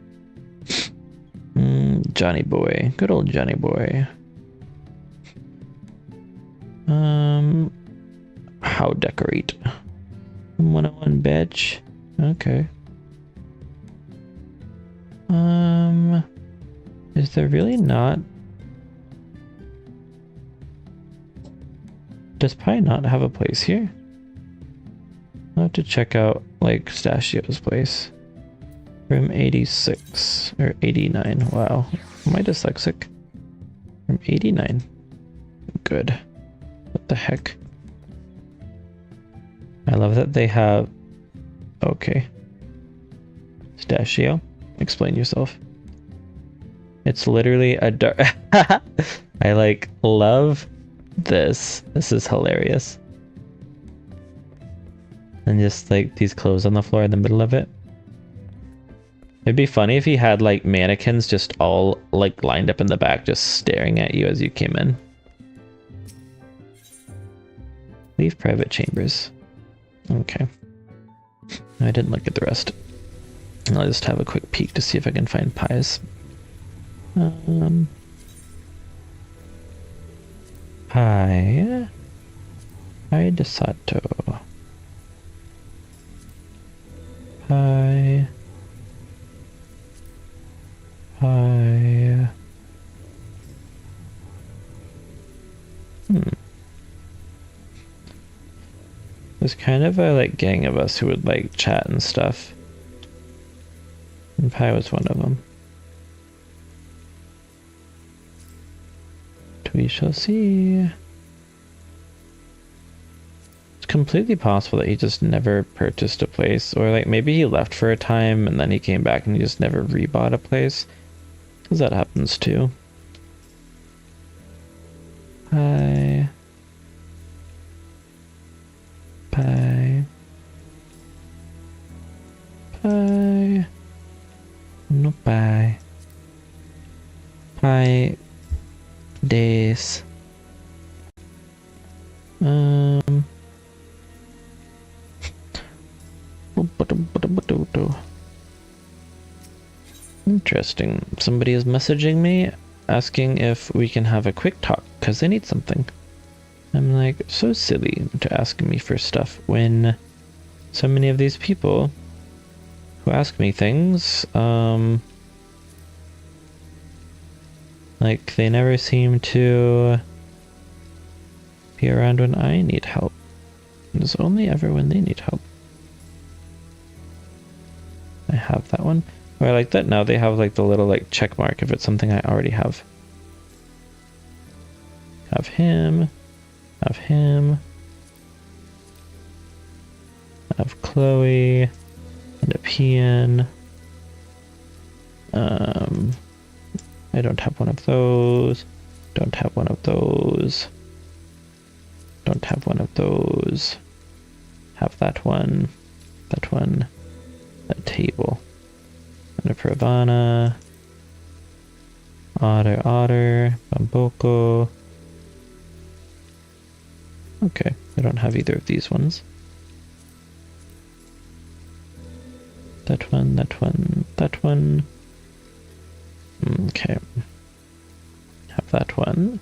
S1: Johnny Boy, good old Johnny Boy. How decorate? 101 bitch. Okay. Is there really not? Does Pi not have a place here? I'll have to check out like Stachio's place. Room 86 or 89. Wow. Am I dyslexic? Room 89. Good. What the heck? I love that they have... Okay. Stachio, explain yourself. It's literally a dark... I like love this. This is hilarious. And just like these clothes on the floor in the middle of it. It'd be funny if he had like mannequins just all like lined up in the back just staring at you as you came in. Leave private chambers. Okay. I didn't look at the rest. I'll just have a quick peek to see if I can find pies. Pie. Pie de Sato. Pie. Pie. There's kind of a like gang of us who would like chat and stuff. And Pi was one of them. We shall see. It's completely possible that he just never purchased a place, or like maybe he left for a time and then he came back and he just never rebought a place. Because that happens too. Hi. Pie. Pie. No pie. Pie. Days. Interesting. Somebody is messaging me asking if we can have a quick talk because they need something. I'm like, so silly to ask me for stuff when so many of these people who ask me things, like they never seem to be around when I need help. It's only ever when they need help. I have that one. Oh, I like that now they have like the little like check mark if it's something I already have. Have him. Have him. Have Chloe. And a PN. I don't have one of those. Don't have one of those. Don't have one of those. Have that one. That one. That table. And a Pravana. Otter. Bamboko. Okay, I don't have either of these ones. That one, that one, that one. Okay. Have that one.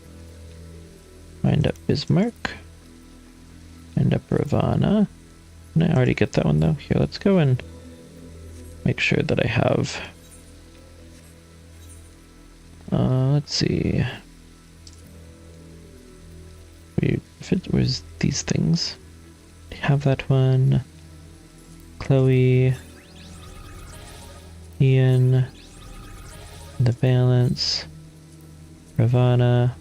S1: Find up Bismarck. Find up Ravana. Did I already get that one though? Here, let's go and make sure that I have... let's see. If it was these things. Have that one. Chloe. Ian. The balance. Ravana.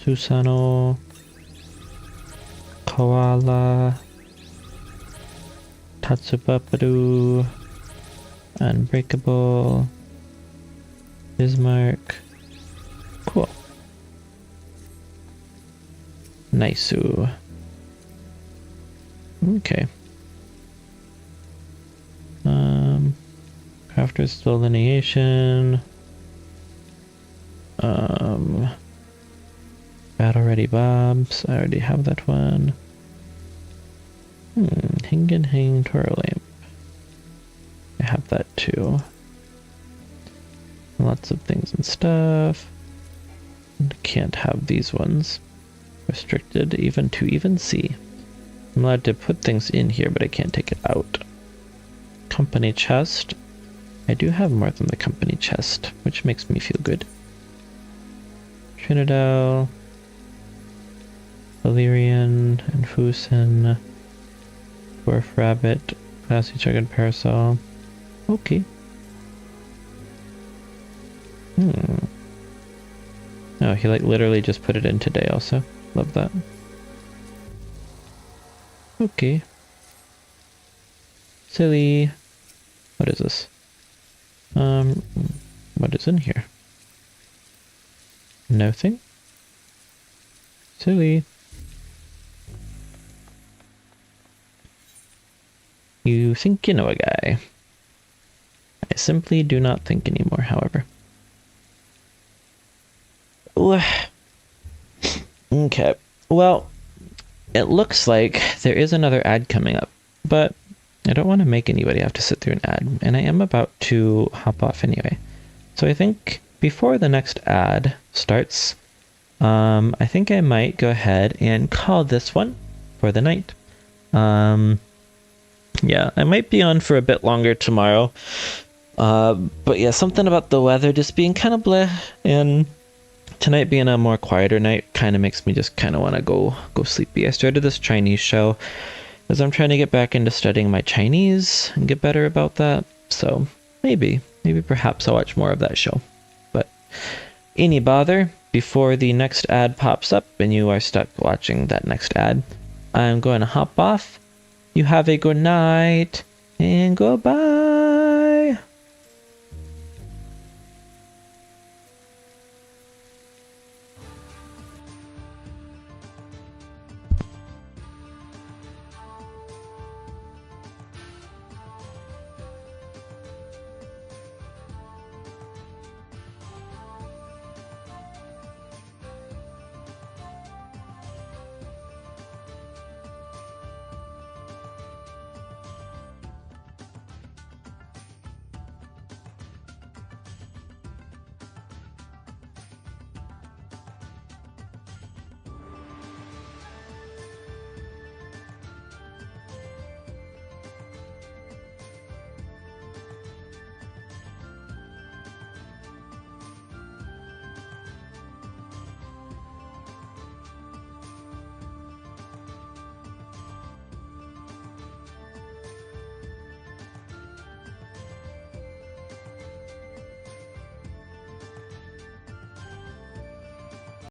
S1: Susano. Koala. Tatsubapadu. Unbreakable. Bismarck. Cool. Nice-oo. Okay. Crafter's delineation. Battle Ready Bobs. I already have that one. Hing and Hang Toro Lamp. I have that too. Lots of things and stuff. Can't have these ones. Restricted even to even C. I'm allowed to put things in here, but I can't take it out. Company chest. I do have more than the company chest, which makes me feel good. Trinidad. Valerian. Infusen. Dwarf Rabbit. Classy Chugged Parasol. Okay. Oh, he like literally just put it in today also. Love that. Okay. Silly. What is this? What is in here? Nothing? Silly. You think you know a guy. I simply do not think anymore, however. Okay, well, it looks like there is another ad coming up, but I don't want to make anybody have to sit through an ad, and I am about to hop off anyway. So I think before the next ad starts, I think I might go ahead and call this one for the night. Yeah, I might be on for a bit longer tomorrow, but yeah, something about the weather just being kind of bleh, and tonight being a more quieter night kind of makes me just kind of want to go sleepy. I started this Chinese show as I'm trying to get back into studying my Chinese and get better about that. So maybe perhaps I'll watch more of that show. But any bother, before the next ad pops up and you are stuck watching that next ad, I'm going to hop off. You have a good night and goodbye.